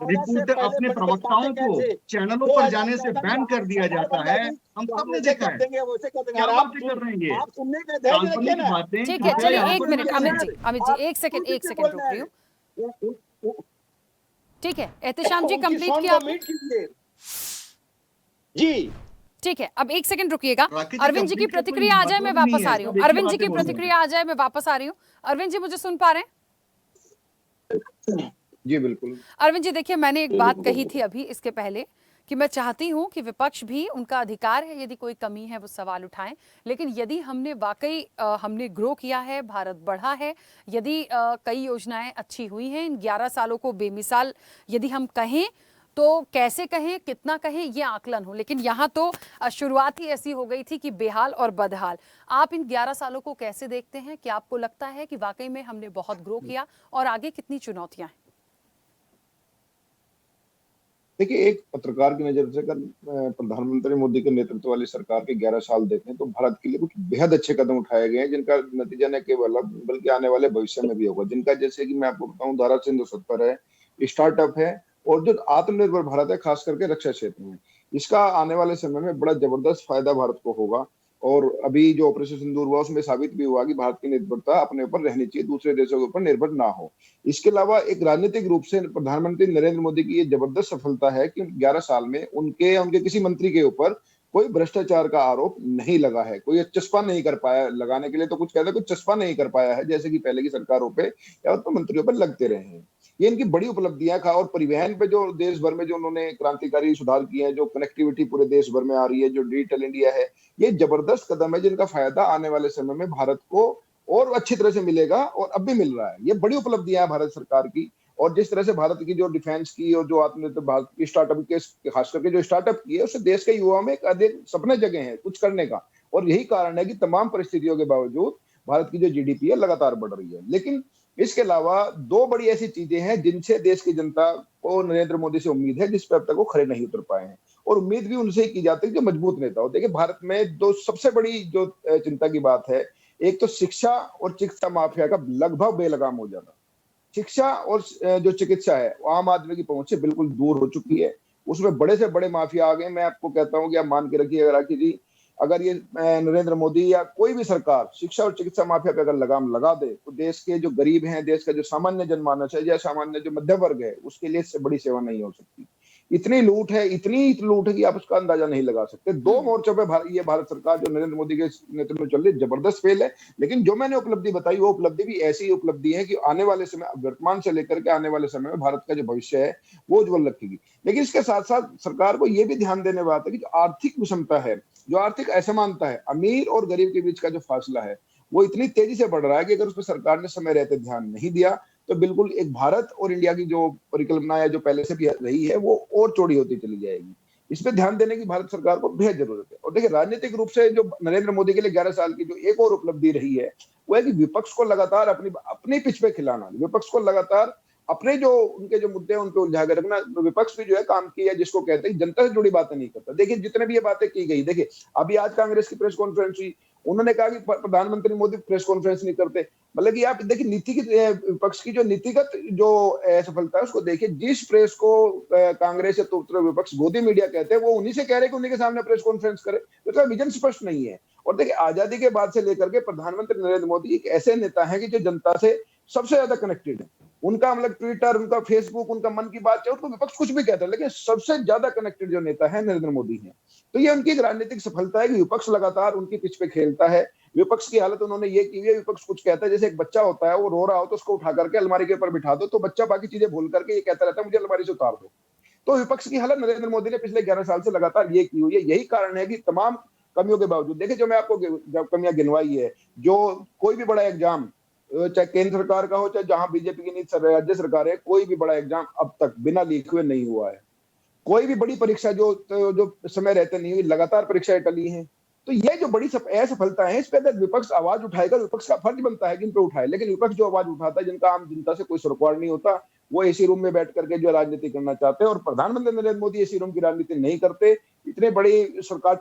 रिपोर्टर अपने प्रवक्ताओं को चैनलों पर जाने से बैन कर दिया जाता है, हम सबने देखा है। क्या बातें कर रहे हैं ये काल्पनिक बातें। ठीक है, चलिए 1 मिनट अमित जी 1 सेकंड रुक रही हूँ। ठीक है, एहतेशाम जी कंप्लीट किया जी। ठीक है, अब 1 सेकंड रुकिएगा। अरविंद जी की प्रतिक्रिया आ जाए, मैं वापस आ रही हूँ। अरविंद जी की प्रतिक्रिया आ जाए, मैं वापस आ रही हूँ। अरविंद जी मुझे सुन पा रहे हैं? जी बिल्कुल। अरविंद जी देखिए, मैंने एक बात कही थी अभी इसके पहले कि मैं चाहती हूं कि विपक्ष भी, उनका अधिकार है यदि कोई कमी है वो सवाल उठाएं, लेकिन यदि हमने वाकई हमने ग्रो किया है, भारत बढ़ा है, यदि कई योजनाएं अच्छी हुई हैं इन 11 सालों को बेमिसाल यदि हम कहें, तो कैसे कहें, कितना कहें, ये आकलन हो। लेकिन यहाँ तो शुरुआत ही ऐसी हो गई थी कि बेहाल और बदहाल। आप इन 11 सालों को कैसे देखते हैं? क्या आपको लगता है कि वाकई में हमने बहुत ग्रो किया और आगे कितनी चुनौतियां हैं? देखिए, एक पत्रकार की नजर से अगर प्रधानमंत्री मोदी के नेतृत्व वाली सरकार के 11 साल देखें तो भारत के लिए कुछ बेहद अच्छे कदम उठाए गए हैं, जिनका नतीजा न केवल बल्कि आने वाले भविष्य में भी होगा। जिनका जैसे कि मैं आपको बताऊं, धारा 370 है, स्टार्टअप है, और जो आत्मनिर्भर भारत है, खास करके रक्षा क्षेत्र में, इसका आने वाले समय में बड़ा जबरदस्त फायदा भारत को होगा। और अभी जो ऑपरेशन सिंदूर हुआ उसमें साबित भी हुआ कि भारत की निर्भरता अपने ऊपर रहनी चाहिए, दूसरे देशों के ऊपर निर्भर ना हो। इसके अलावा एक राजनीतिक रूप से प्रधानमंत्री नरेंद्र मोदी की ये जबरदस्त सफलता है कि 11 साल में उनके किसी मंत्री के ऊपर कोई भ्रष्टाचार का आरोप नहीं लगा है, कोई चस्पा नहीं कर पाया, लगाने के लिए तो कुछ कहते हैं, कुछ चस्पा नहीं कर पाया है, जैसे कि पहले की सरकारों पे या तो मंत्रियों पर लगते रहे हैं। ये इनकी बड़ी उपलब्धियां खा, और परिवहन पे जो देश भर में जो उन्होंने क्रांतिकारी सुधार किए हैं, जो कनेक्टिविटी पूरे देश भर में आ रही है, जो डिजिटल इंडिया है, ये जबरदस्त कदम है जिनका फायदा आने वाले समय में भारत को और अच्छी तरह से मिलेगा और अब भी मिल रहा है। ये बड़ी उपलब्धियां हैं भारत सरकार की। और जिस तरह से भारत की जो डिफेंस की और जो आत्मनिर्भर भारत की स्टार्टअप के खास करके जो स्टार्टअप की है, उससे देश के युवाओं में एक अधिक सपने जगे हैं कुछ करने का। और यही कारण है कि तमाम परिस्थितियों के बावजूद भारत की जो जीडीपी है लगातार बढ़ रही है। लेकिन इसके अलावा दो बड़ी ऐसी चीजें हैं जिनसे देश की जनता को नरेंद्र मोदी से उम्मीद है, जिस पर अब तक वो खड़े नहीं उतर पाए हैं, और उम्मीद भी उनसे ही की जाती है जो मजबूत नेता हो। देखिए, भारत में दो सबसे बड़ी जो चिंता की बात है, एक तो शिक्षा और चिकित्सा माफिया का लगभग बेलगाम हो जाना। शिक्षा और जो चिकित्सा है वो आम आदमी की पहुंच से बिल्कुल दूर हो चुकी है, उसमें बड़े से बड़े माफिया आ गए। मैं आपको कहता हूं कि आप मान के रखिए राखी जी, अगर ये नरेंद्र मोदी या कोई भी सरकार शिक्षा और चिकित्सा माफिया पे अगर लगाम लगा दे, तो देश के जो गरीब हैं, देश का जो सामान्य जनमानस है या सामान्य जो मध्य वर्ग है, उसके लिए इससे बड़ी सेवा नहीं हो सकती। इतनी लूट है, इतनी लूट है कि आप उसका अंदाजा नहीं लगा सकते। दो मोर्चों पे ये भारत सरकार जो नरेंद्र मोदी के नेतृत्व में चल रही है, जबरदस्त फेल है। लेकिन जो मैंने उपलब्धि बताई, वो उपलब्धि भी ऐसी उपलब्धि है कि आने वाले समय, वर्तमान से लेकर के आने वाले समय में भारत का जो भविष्य है वो उज्जवल रखेगी। लेकिन इसके साथ साथ सरकार को ये भी ध्यान देने बात है कि जो आर्थिक विषमता है, जो आर्थिक असमानता है, अमीर और गरीब के बीच का जो फासला है, वो इतनी तेजी से बढ़ रहा है कि अगर उस पर सरकार ने समय रहते ध्यान नहीं दिया तो बिल्कुल एक भारत और इंडिया की जो परिकल्पना है, जो पहले से भी रही है, वो और चौड़ी होती चली जाएगी। इस पे ध्यान देने की भारत सरकार को बेहद जरूरत है। और देखिए, राजनीतिक रूप से जो नरेंद्र मोदी के लिए 11 साल की जो एक और उपलब्धि रही है, वो है कि विपक्ष को लगातार अपनी पिच पे खिलाना, विपक्ष को लगातार अपने जो उनके जो मुद्दे हैं उनको उलझा कर रखना। विपक्ष भी जो है काम किया है, जिसको कहते हैं जनता से जुड़ी बातें नहीं करता। देखिए, जितने भी ये बातें की गई, देखिए अभी आज कांग्रेस की प्रेस कॉन्फ्रेंस हुई, उन्होंने कहा कि प्रधानमंत्री मोदी प्रेस कॉन्फ्रेंस नहीं करते। मतलब कि आप देखिए, नीति की विपक्ष की जो नीतिगत जो सफलता है उसको देखिए। जिस प्रेस को कांग्रेस या तो विपक्ष गोदी मीडिया कहते हैं, वो उन्हीं से कह रहे हैं कि उन्हीं के सामने प्रेस कॉन्फ्रेंस करे, तो इसका विजन स्पष्ट नहीं है। और देखिए, आजादी के बाद से लेकर के प्रधानमंत्री नरेंद्र मोदी एक ऐसे नेता है कि जो जनता से सबसे ज्यादा कनेक्टेड है। उनका मतलब ट्विटर, उनका फेसबुक, उनका मन की बात है, उनको विपक्ष कुछ भी कहता है, लेकिन सबसे ज्यादा कनेक्टेड जो नेता है नरेंद्र मोदी है। तो ये उनकी एक राजनीतिक सफलता है कि विपक्ष लगातार उनकी पिच पे खेलता है। विपक्ष की हालत उन्होंने ये की है, विपक्ष कुछ कहता है, जैसे एक बच्चा होता है, वो रो रहा हो तो उसको उठा करके अलमारी के ऊपर बिठा दो, तो बच्चा बाकी चीजें भूल करके ये कहता रहता है मुझे अलमारी से उतार दो। तो विपक्ष की हालत नरेंद्र मोदी ने पिछले 11 साल से लगातार ये की हुई है। यही कारण है कि तमाम कमियों के बावजूद, देखिए जो मैं आपको कमियां गिनवाई है, जो कोई भी बड़ा एग्जाम, चाहे केंद्र सरकार का हो, चाहे जहां बीजेपी की नीति राज्य सरकार है, कोई भी बड़ा एग्जाम अब तक बिना लीक हुए नहीं हुआ है। कोई भी बड़ी परीक्षा जो समय रहते नहीं हुई, लगातार परीक्षाएं टली हैं। तो ये जो बड़ी असफलता है, इस पे अगर विपक्ष आवाज उठाएगा, विपक्ष का फर्ज बनता है कि इन पे उठाए। लेकिन विपक्ष जो आवाज उठाता है, जिनका आम जनता से कोई सरोकार नहीं होता, वो एसी रूम में बैठ करके जो राजनीति करना चाहते हैं। और प्रधानमंत्री नरेंद्र मोदी एसी रूम की राजनीति नहीं करते। इतने बड़ी सरकार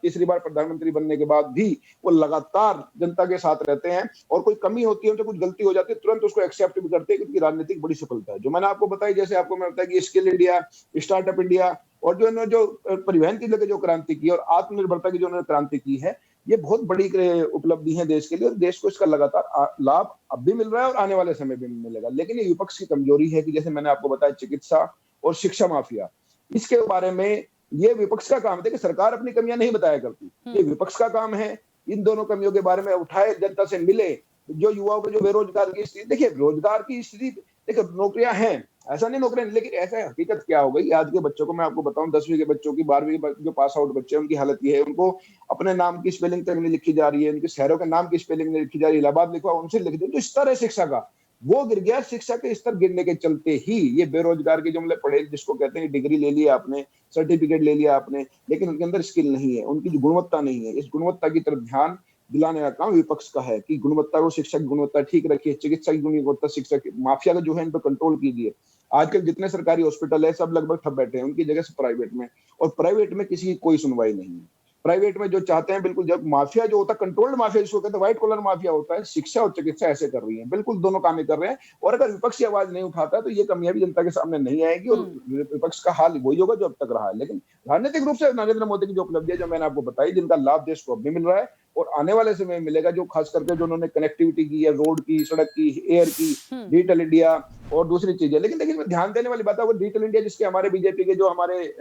तीसरी बार प्रधानमंत्री बनने के बाद भी वो लगातार जनता के साथ रहते हैं, और कोई कमी होती है, उनसे कुछ गलती हो जाती है, तुरंत उसको एक्सेप्ट भी करते हैं, क्योंकि राजनीतिक बड़ी सफलता है। जो मैंने आपको बताई, जैसे आपको मैं बताया कि स्किल इंडिया, स्टार्टअप इंडिया, और जो इन्होंने जो परिवहन की जगह जो क्रांति की और आत्मनिर्भरता की जो उन्होंने क्रांति की है, ये बहुत बड़ी उपलब्धि है देश के लिए, और देश को इसका लगातार लाभ अब भी मिल रहा है और आने वाले समय में मिलेगा। लेकिन ये विपक्ष की कमजोरी है कि जैसे मैंने आपको बताया, चिकित्सा और शिक्षा माफिया, इसके बारे में ये विपक्ष का काम है कि सरकार अपनी कमियां नहीं बताया करती, ये विपक्ष का काम है इन दोनों कमियों के बारे में उठाए, जनता से मिले। जो युवाओं को जो बेरोजगार की स्थिति, देखिए रोजगार की स्थिति, देखिए नौकरियां हैं, ऐसा नहीं नौकरियां, लेकिन ऐसा हकीकत क्या हो गई आज के बच्चों को मैं आपको बताऊं, 10वीं के बच्चों की, 12वीं के जो पास आउट बच्चे हैं, उनकी हालत ये है, उनको अपने नाम की स्पेलिंग तक नहीं लिखी जा रही है, उनके शहरों के नाम की स्पेलिंग नहीं लिखी जा रही है, इलाहाबाद लिखा उनसे लिख दे। तो स्तर है शिक्षा का, वो गिर गया। शिक्षा के स्तर गिरने के चलते ही ये बेरोजगार के जो मतलब पढ़े, जिसको कहते हैं डिग्री ले लिया आपने, सर्टिफिकेट ले लिया आपने, लेकिन उनके अंदर स्किल नहीं है, उनकी जो गुणवत्ता नहीं है, इस गुणवत्ता की तरफ ध्यान दिलाने का काम विपक्ष का है कि गुणवत्ता को, शिक्षा की गुणवत्ता ठीक रखिए, चिकित्सा की गुणवत्ता, शिक्षा की माफिया का जो है इन पर कंट्रोल कीजिए। आजकल जितने सरकारी हॉस्पिटल है सब लगभग ठप बैठे हैं, उनकी जगह से प्राइवेट में, और प्राइवेट में किसी की कोई सुनवाई नहीं है। प्राइवेट में जो चाहते हैं बिल्कुल, जब माफिया जो होता है, कंट्रोल्ड माफिया जिसको कहते हैं, व्हाइट कॉलर माफिया होता है, शिक्षा और चिकित्सा ऐसे कर रही है, बिल्कुल दोनों काम ही कर रहे हैं। और अगर विपक्षी आवाज नहीं उठाता है तो ये कमियां भी जनता के सामने नहीं आएगी और विपक्ष का हाल वही होगा जो अब तक रहा है। लेकिन राजनीतिक रूप से नरेंद्र मोदी की जो उपलब्धियां जो मैंने आपको बताई, जिनका लाभ देश को अब भी मिल रहा है और आने वाले समय में मिलेगा, जो खास करके जो उन्होंने कनेक्टिविटी की है, रोड की, सड़क की, एयर की, डिजिटल इंडिया और दूसरी चीजें। लेकिन देखिए ध्यान देने वाली बात है, वो डिजिटल इंडिया जिसके हमारे बीजेपी के जो हमारे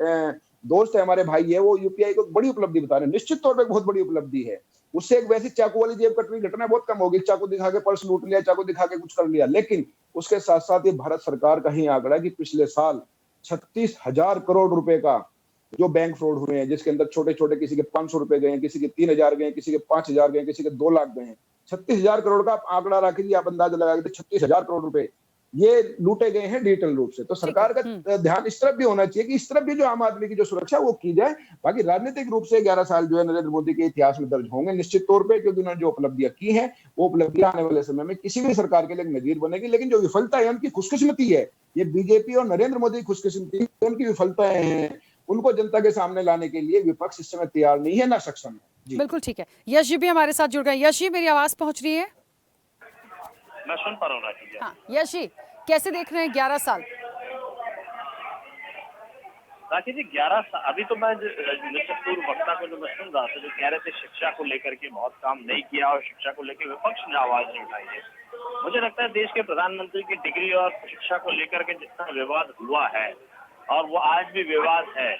दोस्त है, हमारे भाई है, वो यूपीआई को बड़ी उपलब्धि बता रहे हैं, निश्चित तौर पर बहुत बड़ी उपलब्धि है। उससे एक वैसी चाकू वाली जेब कटने की घटना बहुत कम होगी, चाकू दिखा के पर्स लूट लिया, चाकू दिखा के कुछ कर लिया। लेकिन उसके साथ साथ ये भारत सरकार का ही आंकड़ा कि पिछले साल 36,000 करोड़ रुपए का जो बैंक फ्रॉड हुए हैं, जिसके अंदर छोटे छोटे किसी के 500 रुपए गए, किसी के 3,000 गए, किसी के 5,000 गए, किसी के 2 लाख गए। 36,000 करोड़ का आंकड़ा रख लीजिए, आप अंदाजा लगा के 36,000 करोड़ रुपए ये लूटे गए हैं डिजिटल रूप से। तो सरकार का ध्यान इस तरफ भी होना चाहिए कि इस तरफ भी जो आम आदमी की जो सुरक्षा वो की जाए। बाकी राजनीतिक रूप से 11 साल जो है नरेंद्र मोदी के इतिहास में दर्ज होंगे निश्चित तौर पे, क्योंकि उन्होंने जो उपलब्धियां की हैं वो उपलब्धियां आने वाले समय में किसी भी सरकार के लिए एक नजीर बनेगी। लेकिन जो विफलता है, उनकी खुशकिस्मती है, ये बीजेपी और नरेंद्र मोदी की खुशकिस्मती, उनकी विफलताएं हैं, उनको जनता के सामने लाने के लिए विपक्ष इस समय तैयार नहीं है, ना सक्षम है। बिल्कुल ठीक है। यश जी भी हमारे साथ जुड़ गए। यश जी, मेरी आवाज पहुंच रही है? मैं सुन पा रहा हूँ। हाँ, यश जी कैसे देख रहे हैं 11 साल? राखी जी 11 साल, अभी तो मैं पूर्व वक्ता को जो मैं सुन रहा था, जो कह रहे थे शिक्षा को लेकर के बहुत काम नहीं किया और शिक्षा को लेकर विपक्ष ने आवाज नहीं उठाई है। मुझे लगता है देश के प्रधानमंत्री की डिग्री और शिक्षा को लेकर के जितना विवाद हुआ है और वो आज भी विवाद है,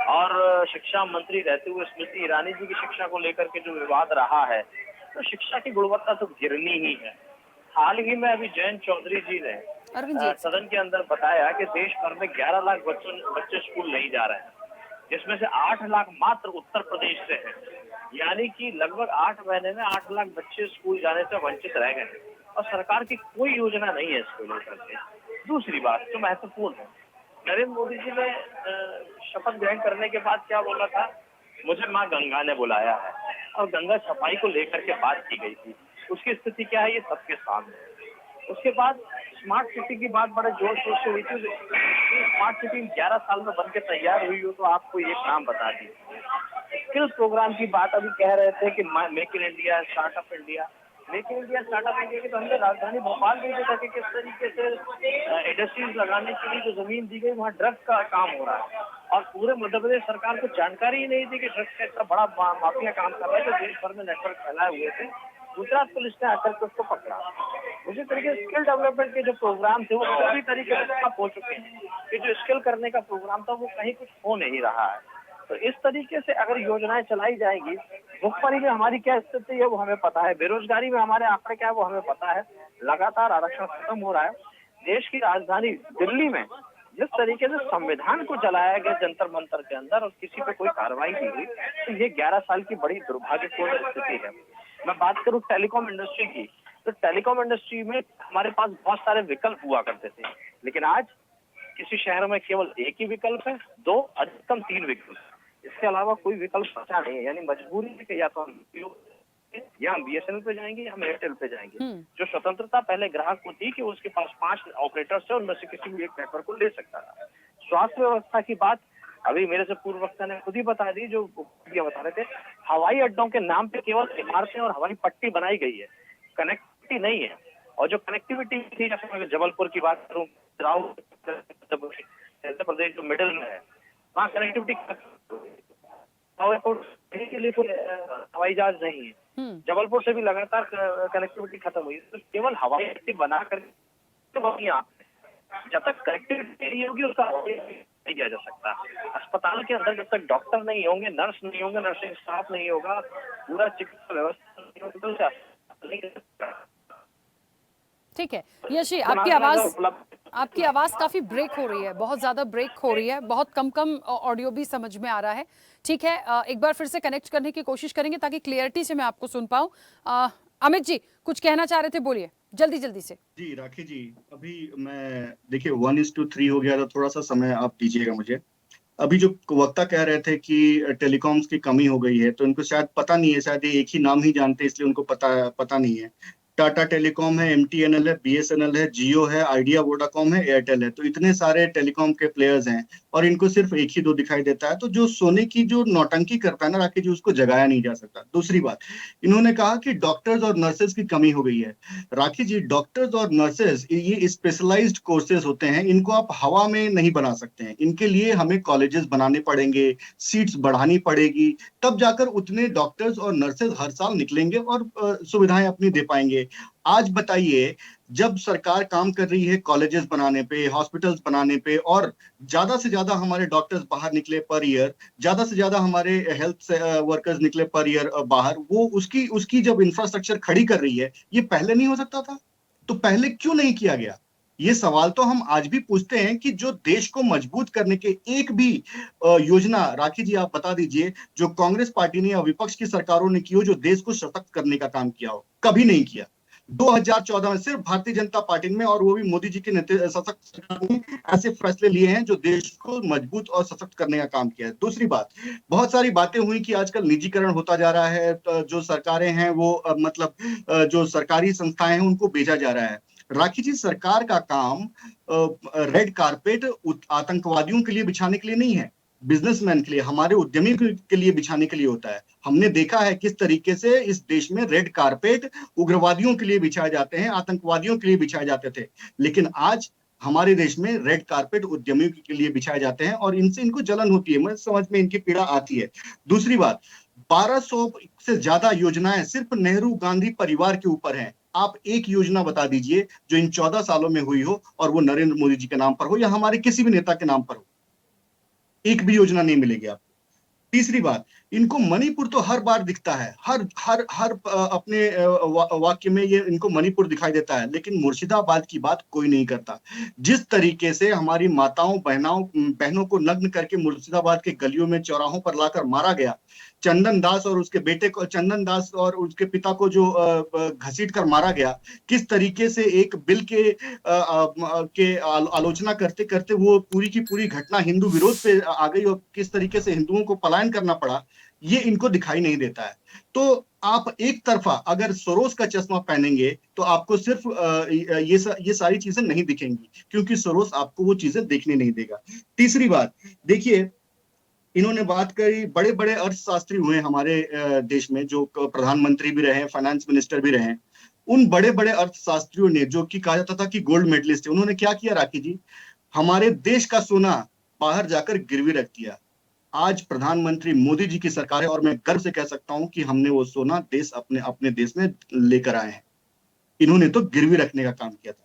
और शिक्षा मंत्री रहते हुए स्मृति ईरानी जी की शिक्षा को लेकर के जो विवाद रहा है, तो शिक्षा की गुणवत्ता तो गिरनी ही है। हाल ही में अभी जयंत चौधरी जी ने सदन के अंदर बताया कि देश भर में 11 लाख बच्चे स्कूल नहीं जा रहे हैं, जिसमें से 8 लाख मात्र उत्तर प्रदेश से हैं। यानी कि लगभग 8 महीने में 8 लाख बच्चे स्कूल जाने से वंचित रह गए और सरकार की कोई योजना नहीं है इसको लेकर के। दूसरी बात जो महत्वपूर्ण है, नरेंद्र मोदी जी ने शपथ ग्रहण करने के बाद क्या बोला था, मुझे माँ गंगा ने बुलाया है, और गंगा सफाई को लेकर के बात की गई थी। उसकी स्थिति क्या है ये सबके सामने। उसके बाद स्मार्ट सिटी की बात बड़े जोर शोर से हुई थी। स्मार्ट सिटी 11 साल में बनकर तैयार हुई हो तो आपको एक नाम बता दी। स्किल प्रोग्राम की बात अभी कह रहे थे कि make in India, startup India. Make in India, startup India की तो हमने राजधानी भोपाल में देखा कि किस तरीके से इंडस्ट्रीज लगाने के लिए जो जमीन दी गई वहाँ ड्रग्स का काम हो रहा है, और पूरे मध्य प्रदेश सरकार को जानकारी ही नहीं थी कि ड्रग्स का इतना बड़ा माफिया काम कर रहा है जो देश भर में नेटवर्क फैलाए हुए थे। गुजरात पुलिस ने आकर के उसको पकड़ा। उसी तरीके से स्किल डेवलपमेंट के जो प्रोग्राम थे वो सभी तरीके से खत्म हो चुके हैं कि जो स्किल करने का प्रोग्राम था वो कहीं कुछ हो नहीं रहा है। तो इस तरीके से अगर योजनाएं चलाई जाएंगी, भुखमरी में हमारी क्या स्थिति है वो हमें पता है, बेरोजगारी में हमारे आंकड़े क्या है वो हमें पता है, लगातार आरक्षण खत्म हो रहा है। देश की राजधानी दिल्ली में जिस तरीके से संविधान को जलाया गया जंतर मंतर के अंदर और किसी पे कोई कार्रवाई नहीं हुई, तो ये 11 साल की बड़ी दुर्भाग्यपूर्ण स्थिति है। मैं बात करूं टेलीकॉम इंडस्ट्री की, तो टेलीकॉम इंडस्ट्री में हमारे पास बहुत सारे विकल्प हुआ करते थे, लेकिन आज किसी शहर में केवल एक ही विकल्प है, 2 अधिकतम 3 विकल्प, इसके अलावा कोई विकल्प बचा नहीं है। यानी मजबूरी है कि या तो हम या हम BSNL पे जाएंगे या हम एयरटेल पे जाएंगे। जो स्वतंत्रता पहले ग्राहक को थी कि उसके पास 5 ऑपरेटर्स थे, उनमें से किसी भी एक नेटवर्क को ले सकता था। स्वास्थ्य व्यवस्था की बात अभी मेरे से पूर्व वक्ता ने खुद ही बता दी, जो बता रहे थे, हवाई अड्डों के नाम पे केवल इमारतें और हवाई पट्टी बनाई गई है, कनेक्टिविटी नहीं है। और जो कनेक्टिविटी थी, जैसे मैं जबलपुर की बात करूँ, प्रदेश जो मिडिल में है वहाँ कनेक्टिविटी के लिए कोई हवाई जहाज नहीं है। जबलपुर से भी लगातार कनेक्टिविटी खत्म हुई, तो केवल हवाई अड्डे बना कर जब तक कनेक्टिविटी नहीं होगी उसका नहीं किया जा सकता। अस्पताल के अंदर जब तक डॉक्टर नहीं होंगे, नर्स नहीं होंगे, नर्सिंग स्टाफ नहीं होगा, पूरा चिकित्सा व्यवस्था नहीं होगी, तो ठीक है यश जी, आपकी आवाज काफी ब्रेक हो रही है, बहुत ज्यादा ब्रेक हो रही है, बहुत कम ऑडियो भी समझ में आ रहा है। ठीक है, एक बार फिर से कनेक्ट करने की कोशिश करेंगे ताकि क्लियरिटी से मैं आपको सुन पाऊं। अमित जी कुछ कहना चाह रहे थे, बोलिए जल्दी से। जी राखी जी, अभी मैं देखिए 1:3 हो गया, तो थोड़ा सा समय आप दीजिएगा मुझे। अभी जो वक्ता कह रहे थे कि टेलीकॉम्स की कमी हो गई है, तो उनको शायद पता नहीं है, शायद ये एक ही नाम ही जानते हैं इसलिए उनको पता नहीं है। टाटा टेलीकॉम है, एमटीएनएल है, बीएसएनएल है, जियो है, आइडिया वोडाकॉम है, एयरटेल है। तो इतने सारे टेलीकॉम के प्लेयर्स हैं और इनको सिर्फ एक ही दो दिखाई देता है। तो जो सोने की जो नौटंकी करता है ना राकेश जी, उसको जगाया नहीं जा सकता। दूसरी बात, इन्होंने कहा कि डॉक्टर्स और नर्सेज की कमी हो गई है। राकेश जी, डॉक्टर्स और नर्सेज ये स्पेशलाइज्ड कोर्सेज होते हैं, इनको आप हवा में नहीं बना सकते हैं। इनके लिए हमें कॉलेजेस बनाने पड़ेंगे, सीट्स बढ़ानी पड़ेगी, तब जाकर उतने डॉक्टर्स और नर्सेज हर साल निकलेंगे और सुविधाएं अपनी दे पाएंगे। आज बताइए, जब सरकार काम कर रही है कॉलेजेस बनाने पे, हॉस्पिटल्स बनाने पे, और ज्यादा से ज्यादा हमारे डॉक्टर्स बाहर निकले पर ईयर, ज्यादा से ज्यादा हमारे हेल्थ वर्कर्स निकले पर ईयर बाहर, वो उसकी जब इंफ्रास्ट्रक्चर खड़ी कर रही है, ये पहले नहीं हो सकता था? तो पहले क्यों नहीं किया गया? ये सवाल तो हम आज भी पूछते हैं कि जो देश को मजबूत करने के एक भी योजना, राखी जी आप बता दीजिए, जो कांग्रेस पार्टी ने या विपक्ष की सरकारों ने की हो, जो देश को सशक्त करने का काम किया हो, कभी नहीं किया। 2014 में सिर्फ भारतीय जनता पार्टी में, और वो भी मोदी जी के नेतृत्व सशक्त सरकार ने ऐसे फैसले लिए हैं जो देश को मजबूत और सशक्त करने का काम किया है। दूसरी बात, बहुत सारी बातें हुई कि आजकल निजीकरण होता जा रहा है, जो सरकारें हैं वो जो सरकारी संस्थाएं हैं उनको भेजा जा रहा है। राखी जी, सरकार का काम रेड कारपेट आतंकवादियों के लिए बिछाने के लिए नहीं है, बिजनेसमैन के लिए, हमारे उद्यमी के लिए बिछाने के लिए होता है। हमने देखा है किस तरीके से इस देश में रेड कारपेट उग्रवादियों के लिए बिछाए जाते हैं, आतंकवादियों के लिए बिछाए जाते थे, लेकिन आज हमारे देश में रेड कारपेट उद्यमियों के लिए बिछाए जाते हैं और इनसे इनको जलन होती है, मुझे समझ में इनकी पीड़ा आती है। दूसरी बात, 1200 से ज्यादा योजनाएं सिर्फ नेहरू गांधी परिवार के ऊपर हैं। आप एक योजना बता दीजिए जो इन 14 सालों में हुई हो और वो नरेंद्र मोदी जी के नाम पर हो या हमारे किसी भी नेता के नाम पर हो, एक भी योजना नहीं मिलेगी आपको। तीसरी बात, इनको मणिपुर तो हर बार दिखता है, हर अपने वाक्य में ये इनको मणिपुर दिखाई देता है, लेकिन मुर्शिदाबाद की बात कोई नहीं करता। जिस तरीके से हमारी माताओं बहनों को नग्न करके मुर्शिदाबाद के गलियों में चौराहों पर लाकर मारा गया, चंदन दास और उसके बेटे को, चंदन दास और उसके पिता को जो घसीट कर मारा गया, किस तरीके से एक बिल के आलोचना करते करते वो पूरी की पूरी घटना हिंदू विरोध पे आ गई और किस तरीके से हिंदुओं को पलायन करना पड़ा, ये इनको दिखाई नहीं देता है। तो आप एक तरफा अगर सोरोस का चश्मा पहनेंगे तो आपको सिर्फ ये सारी चीजें नहीं दिखेंगी, क्योंकि सोरोस आपको वो चीजें देखने नहीं देगा। तीसरी बात देखिए, इन्होंने बात करी, बड़े बड़े अर्थशास्त्री हुए हमारे देश में, जो प्रधानमंत्री भी रहे, फाइनेंस मिनिस्टर भी रहे। उन बड़े बड़े अर्थशास्त्रियों ने, जो कि कहा जाता था कि गोल्ड मेडलिस्ट है, उन्होंने क्या किया राखी जी? हमारे देश का सोना बाहर जाकर गिरवी रख दिया। आज प्रधानमंत्री मोदी जी की सरकार है और मैं गर्व से कह सकता हूं कि हमने वो सोना देश अपने देश में लेकर आए हैं। इन्होंने तो गिरवी रखने का काम किया था।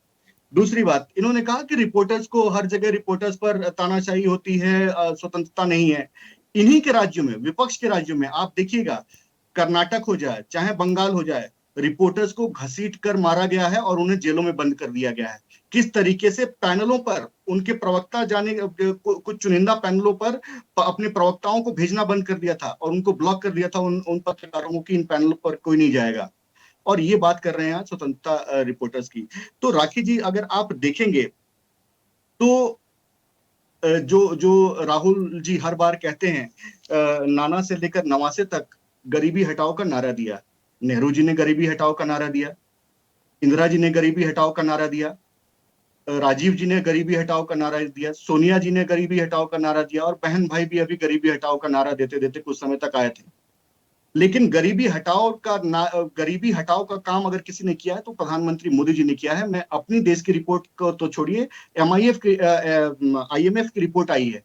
दूसरी बात, इन्होंने कहा कि रिपोर्टर्स को हर जगह रिपोर्टर्स पर तानाशाही होती है, स्वतंत्रता नहीं है। इन्हीं के राज्यों में, विपक्ष के राज्यों में आप देखिएगा, कर्नाटक हो जाए चाहे बंगाल हो जाए, रिपोर्टर्स को घसीट कर मारा गया है और उन्हें जेलों में बंद कर दिया गया है। किस तरीके से पैनलों पर उनके प्रवक्ता कुछ चुनिंदा पैनलों पर अपने प्रवक्ताओं को भेजना बंद कर दिया था और उनको ब्लॉक कर दिया था उन पत्रकारों को कि इन पैनलों पर कोई नहीं जाएगा। और ये बात कर रहे हैं स्वतंत्रता रिपोर्टर्स की। तो राखी जी, अगर आप देखेंगे तो जो राहुल जी हर बार कहते हैं, नाना से लेकर नवासे तक गरीबी हटाओ का नारा दिया, नेहरू जी ने गरीबी हटाओ का नारा दिया, इंदिरा जी ने गरीबी हटाओ का नारा दिया, राजीव जी ने गरीबी हटाओ का नारा दिया, सोनिया जी ने गरीबी हटाओ का नारा दिया, और बहन भाई भी अभी गरीबी हटाओ का नारा देते देते कुछ समय तक आए थे। लेकिन गरीबी हटाओ का काम अगर किसी ने किया है तो प्रधानमंत्री मोदी जी ने किया है। मैं अपनी देश की रिपोर्ट को तो छोड़िए, IMF की रिपोर्ट आई है।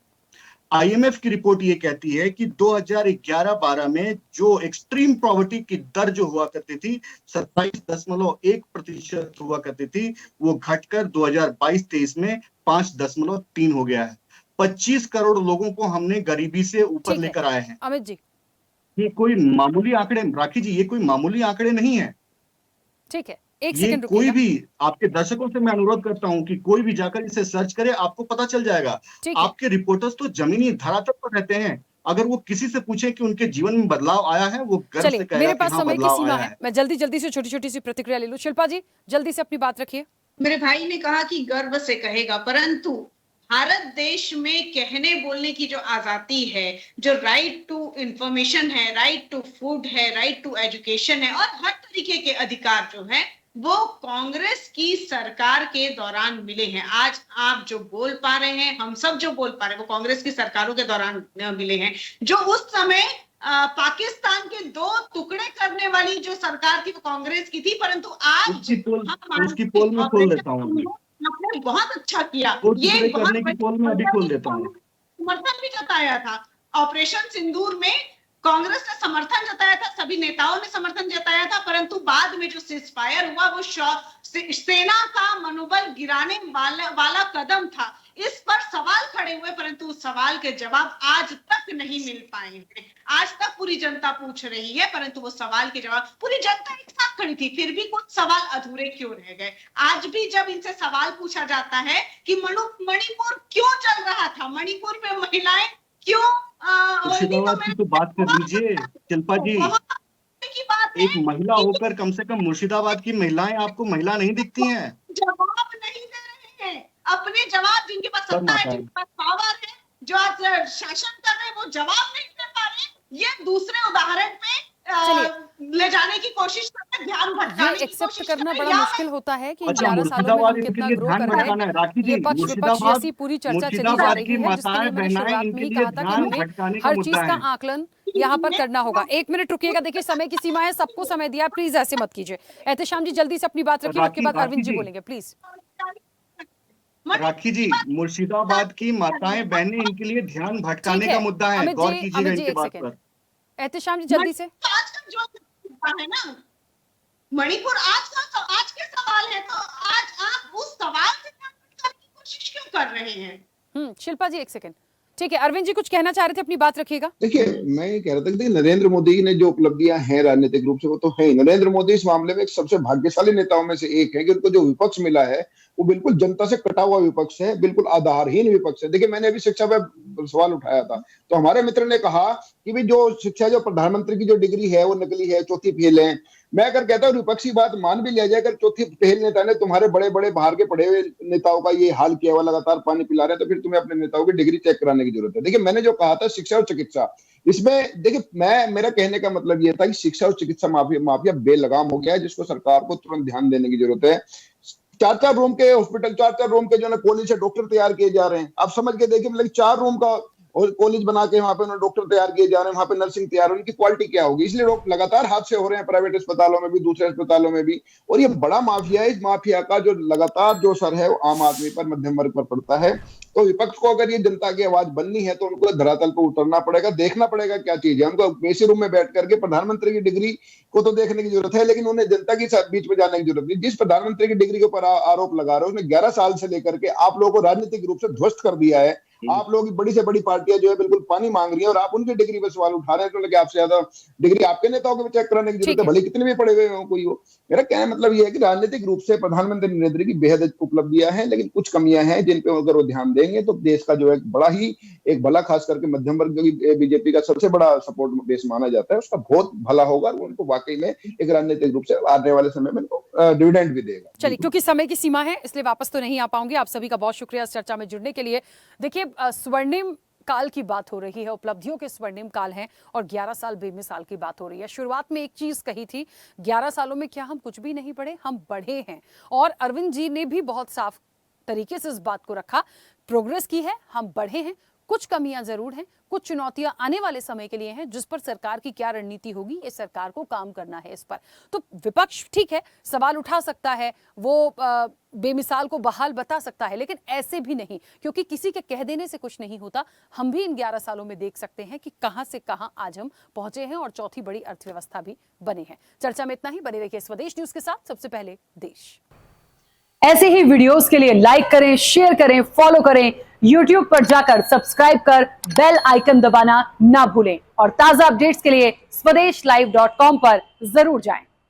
IMF की रिपोर्ट ये कहती है कि 2011-12 में जो एक्सट्रीम पॉवर्टी की दर जो हुआ करती थी 27.1% हुआ करती थी, वो घटकर 2022-23 में 5.3 हो गया है। 25 करोड़ लोगों को हमने गरीबी से ऊपर लेकर आए हैं। अमित जी, ये कोई मामूली आंकड़े, राखी जी, ये कोई मामूली आंकड़े नहीं है। ठीक है, एक ये सेकंड कोई भी, आपके दर्शकों से मैं अनुरोध करता हूं कि कोई भी जाकर इसे सर्च करे, आपको पता चल जाएगा। आपके रिपोर्टर्स तो जमीनी धरातल पर रहते हैं। अगर वो किसी से पूछे कि उनके जीवन में बदलाव आया है, वो गर्व से कहेगा मेरे पास कि हाँ, समय की बदलाव सीमा आया है। मैं जल्दी से छोटी सी प्रतिक्रिया ले लूं। शिल्पा जी, जल्दी से अपनी बात रखिए। मेरे भाई ने कहा कि गर्व से कहेगा, परंतु भारत देश में कहने बोलने की जो आजादी है, जो राइट टू इंफॉर्मेशन है, राइट टू फूड है, राइट टू एजुकेशन है, और हर तरीके के अधिकार जो है वो कांग्रेस की सरकार के दौरान मिले हैं। आज आप जो बोल पा रहे हैं, हम सब जो बोल पा रहे हैं, वो कांग्रेस की सरकारों के दौरान मिले हैं। जो उस समय पाकिस्तान के दो टुकड़े करने वाली जो सरकार थी वो कांग्रेस की थी, परंतु आज उसकी पोल में खोल देता हूँ। आपने बहुत अच्छा किया, ये करने की पोल में अभी खोल देता हूँ। समर्थन भी जताया था ऑपरेशन सिंदूर में, कांग्रेस ने समर्थन जताया था, सभी नेताओं ने समर्थन जताया था, परंतु बाद में जो सीजफायर हुआ वो सेना का मनोबल गिराने वाला कदम था। इस पर सवाल खड़े हुए, परंतु उस सवाल के जवाब आज तक नहीं मिल पाए हैं। आज तक पूरी जनता पूछ रही है, परंतु वो सवाल के जवाब, पूरी जनता एक साथ खड़ी थी, फिर भी कुछ सवाल अधूरे क्यों रह गए। आज भी जब इनसे सवाल पूछा जाता है कि मणिपुर क्यों चल रहा था, मणिपुर में महिलाएं क्यों मुर्शिदाबाद की तो बात कर लीजिए शिल्पा जी। एक महिला होकर कम से कम मुर्शिदाबाद की महिलाएं आपको महिला नहीं दिखती हैं? जवाब नहीं दे रहे हैं, अपने जवाब, जिनके पास सत्ता है, जिनके पास पावर है, जो आज शासन कर रहे हैं, वो जवाब नहीं दे पा रहे। ये दूसरे उदाहरण पे ले जाने की कोशिश करते हैं, ध्यान भटकाने की कोशिश करना करते हैं। बड़ा मुश्किल होता है कि 11 सालों में हम कितना ग्रो कर रहे हैं। ये पक्ष विपक्ष जैसी पूरी चर्चा चली जा रही है, जिसके लिए मैंने शुरुआत में ही कहा था कि हमें हर चीज का आकलन यहाँ पर करना होगा। 1 मिनट रुकिएगा, देखिए समय की सीमा है, सबको समय दिया, प्लीज ऐसे मत कीजिए। एहतेशाम जी जल्दी से अपनी बात रखिए, उसके बाद अरविंद जी बोलेंगे, प्लीज। राखी जी, मुर्शिदाबाद की माताएं बहनें, इनके लिए ध्यान भटकाने का मुद्दा है, गौर कीजिएगा इनके बात पर। एहतेशाम जी जल्दी से। आज का जो है ना, मणिपुर आज के सवाल है, तो आज आप उस सवाल से करने की कोशिश क्यों कर रहे हैं? शिल्पा जी 1 सेकंड, ठीक है। अरविंद जी कुछ कहना चाह रहे थे, अपनी बात रखिएगा। देखिए, मैं ये कह रहा था कि नरेंद्र मोदी ने जो उपलब्धियां हैं राजनीतिक रूप से, वो तो है। नरेंद्र मोदी इस मामले में एक सबसे भाग्यशाली नेताओं में से एक है कि उनको जो विपक्ष मिला है वो बिल्कुल जनता से कटा हुआ विपक्ष है, बिल्कुल आधारहीन विपक्ष है। देखिए, मैंने अभी शिक्षा पे सवाल उठाया था, तो हमारे मित्र ने कहा कि भाई जो शिक्षा, जो प्रधानमंत्री की जो डिग्री है वो नकली है, चौथी फेल है। मैं अगर कहता हूँ विपक्षी बात मान भी लिया जाए, अगर चौथी फेल नेता ने तुम्हारे बड़े बड़े बाहर के पढ़े हुए नेताओं का ये हाल किया हुआ, लगातार पानी पिला रहे हैं, तो फिर तुम्हें अपने नेताओं की डिग्री चेक कराने की जरूरत है। देखिए, मैंने जो कहा था शिक्षा और चिकित्सा, इसमें देखिए मेरा कहने का मतलब ये था कि शिक्षा और चिकित्सा माफिया बेलगाम हो गया है, जिसको सरकार को तुरंत ध्यान देने की जरूरत है। 4-4 रूम के हॉस्पिटल, 4-4 रूम के जो है कॉलेज से डॉक्टर तैयार किए जा रहे हैं। आप समझ के देखिए, मतलब 4 रूम का और कॉलेज बना के वहां पे उन्होंने डॉक्टर तैयार किए जा रहे हैं, वहां पे नर्सिंग तैयार, उनकी क्वालिटी क्या होगी? इसलिए लोग लगातार हादसे हो रहे हैं प्राइवेट अस्पतालों में भी, दूसरे अस्पतालों में भी। और ये बड़ा माफिया है, इस माफिया का जो लगातार जो असर है वो आम आदमी पर, मध्यम वर्ग पर पड़ता है। तो विपक्ष को अगर ये जनता की आवाज बननी है तो उनको धरातल पर उतरना पड़ेगा, देखना पड़ेगा क्या चीज है। उनको एसी रूम में बैठ करके प्रधानमंत्री की डिग्री को तो देखने की जरूरत है, लेकिन उन्हें जनता के बीच में जाने की जरूरत नहीं। जिस प्रधानमंत्री की डिग्री के ऊपर आरोप लगा रहे हो, उसने 11 साल से लेकर के आप लोगों को राजनीतिक रूप से ध्वस्त कर दिया है। आप लोगों की बड़ी से बड़ी पार्टियां जो है बिल्कुल पानी मांग रही है, और आप उनकी डिग्री पर सवाल उठा रहे हैं, तो आपसे ज्यादा डिग्री आपके नेताओं को चेक कराने की जरूरत है, भले कितने भी पड़े हुए हो कोई हो। मेरा कहने मतलब ये है कि राजनीतिक रूप से प्रधानमंत्री नरेंद्र की बेहद उपलब्धियां हैं, लेकिन कुछ कमियां हैं जिन पे अगर वो ध्यान देंगे तो देश का जो है बड़ा ही एक भला, खास करके मध्यम वर्ग, जो कि बीजेपी का सबसे बड़ा सपोर्ट बेस माना जाता है, उसका बहुत भला होगा। और उनको वाकई में एक राजनीतिक रूप से आने वाले समय में डिविडेंड भी देगा। चलिए, क्योंकि समय की सीमा है इसलिए वापस तो नहीं आ पाऊंगी। आप सभी का बहुत शुक्रिया इस चर्चा में जुड़ने के लिए। देखिए, स्वर्णिम काल की बात हो रही है, उपलब्धियों के स्वर्णिम काल हैं, और 11 साल बेमिसाल की बात हो रही है। शुरुआत में एक चीज कही थी, 11 सालों में क्या हम कुछ भी नहीं बढ़े? हम बढ़े हैं। और अरविंद जी ने भी बहुत साफ तरीके से इस बात को रखा, प्रोग्रेस की है, हम बढ़े हैं। कुछ कमियां जरूर हैं, कुछ चुनौतियां आने वाले समय के लिए हैं, जिस पर सरकार की क्या रणनीति होगी, ये सरकार को काम करना है इस पर। तो विपक्ष ठीक है, सवाल उठा सकता है, वो बेमिसाल को बहाल बता सकता है, लेकिन ऐसे भी नहीं, क्योंकि किसी के कह देने से कुछ नहीं होता। हम भी इन 11 सालों में देख सकते हैं कि कहां से कहां आज हम पहुंचे हैं, और चौथी बड़ी अर्थव्यवस्था भी बने हैं। चर्चा में इतना ही, बने रहिए स्वदेश न्यूज के साथ। सबसे पहले देश। ऐसे ही वीडियोस के लिए लाइक करें, शेयर करें, फॉलो करें। YouTube पर जाकर सब्सक्राइब कर बेल आइकन दबाना ना भूलें, और ताजा अपडेट्स के लिए swedeshlive.com पर जरूर जाएं।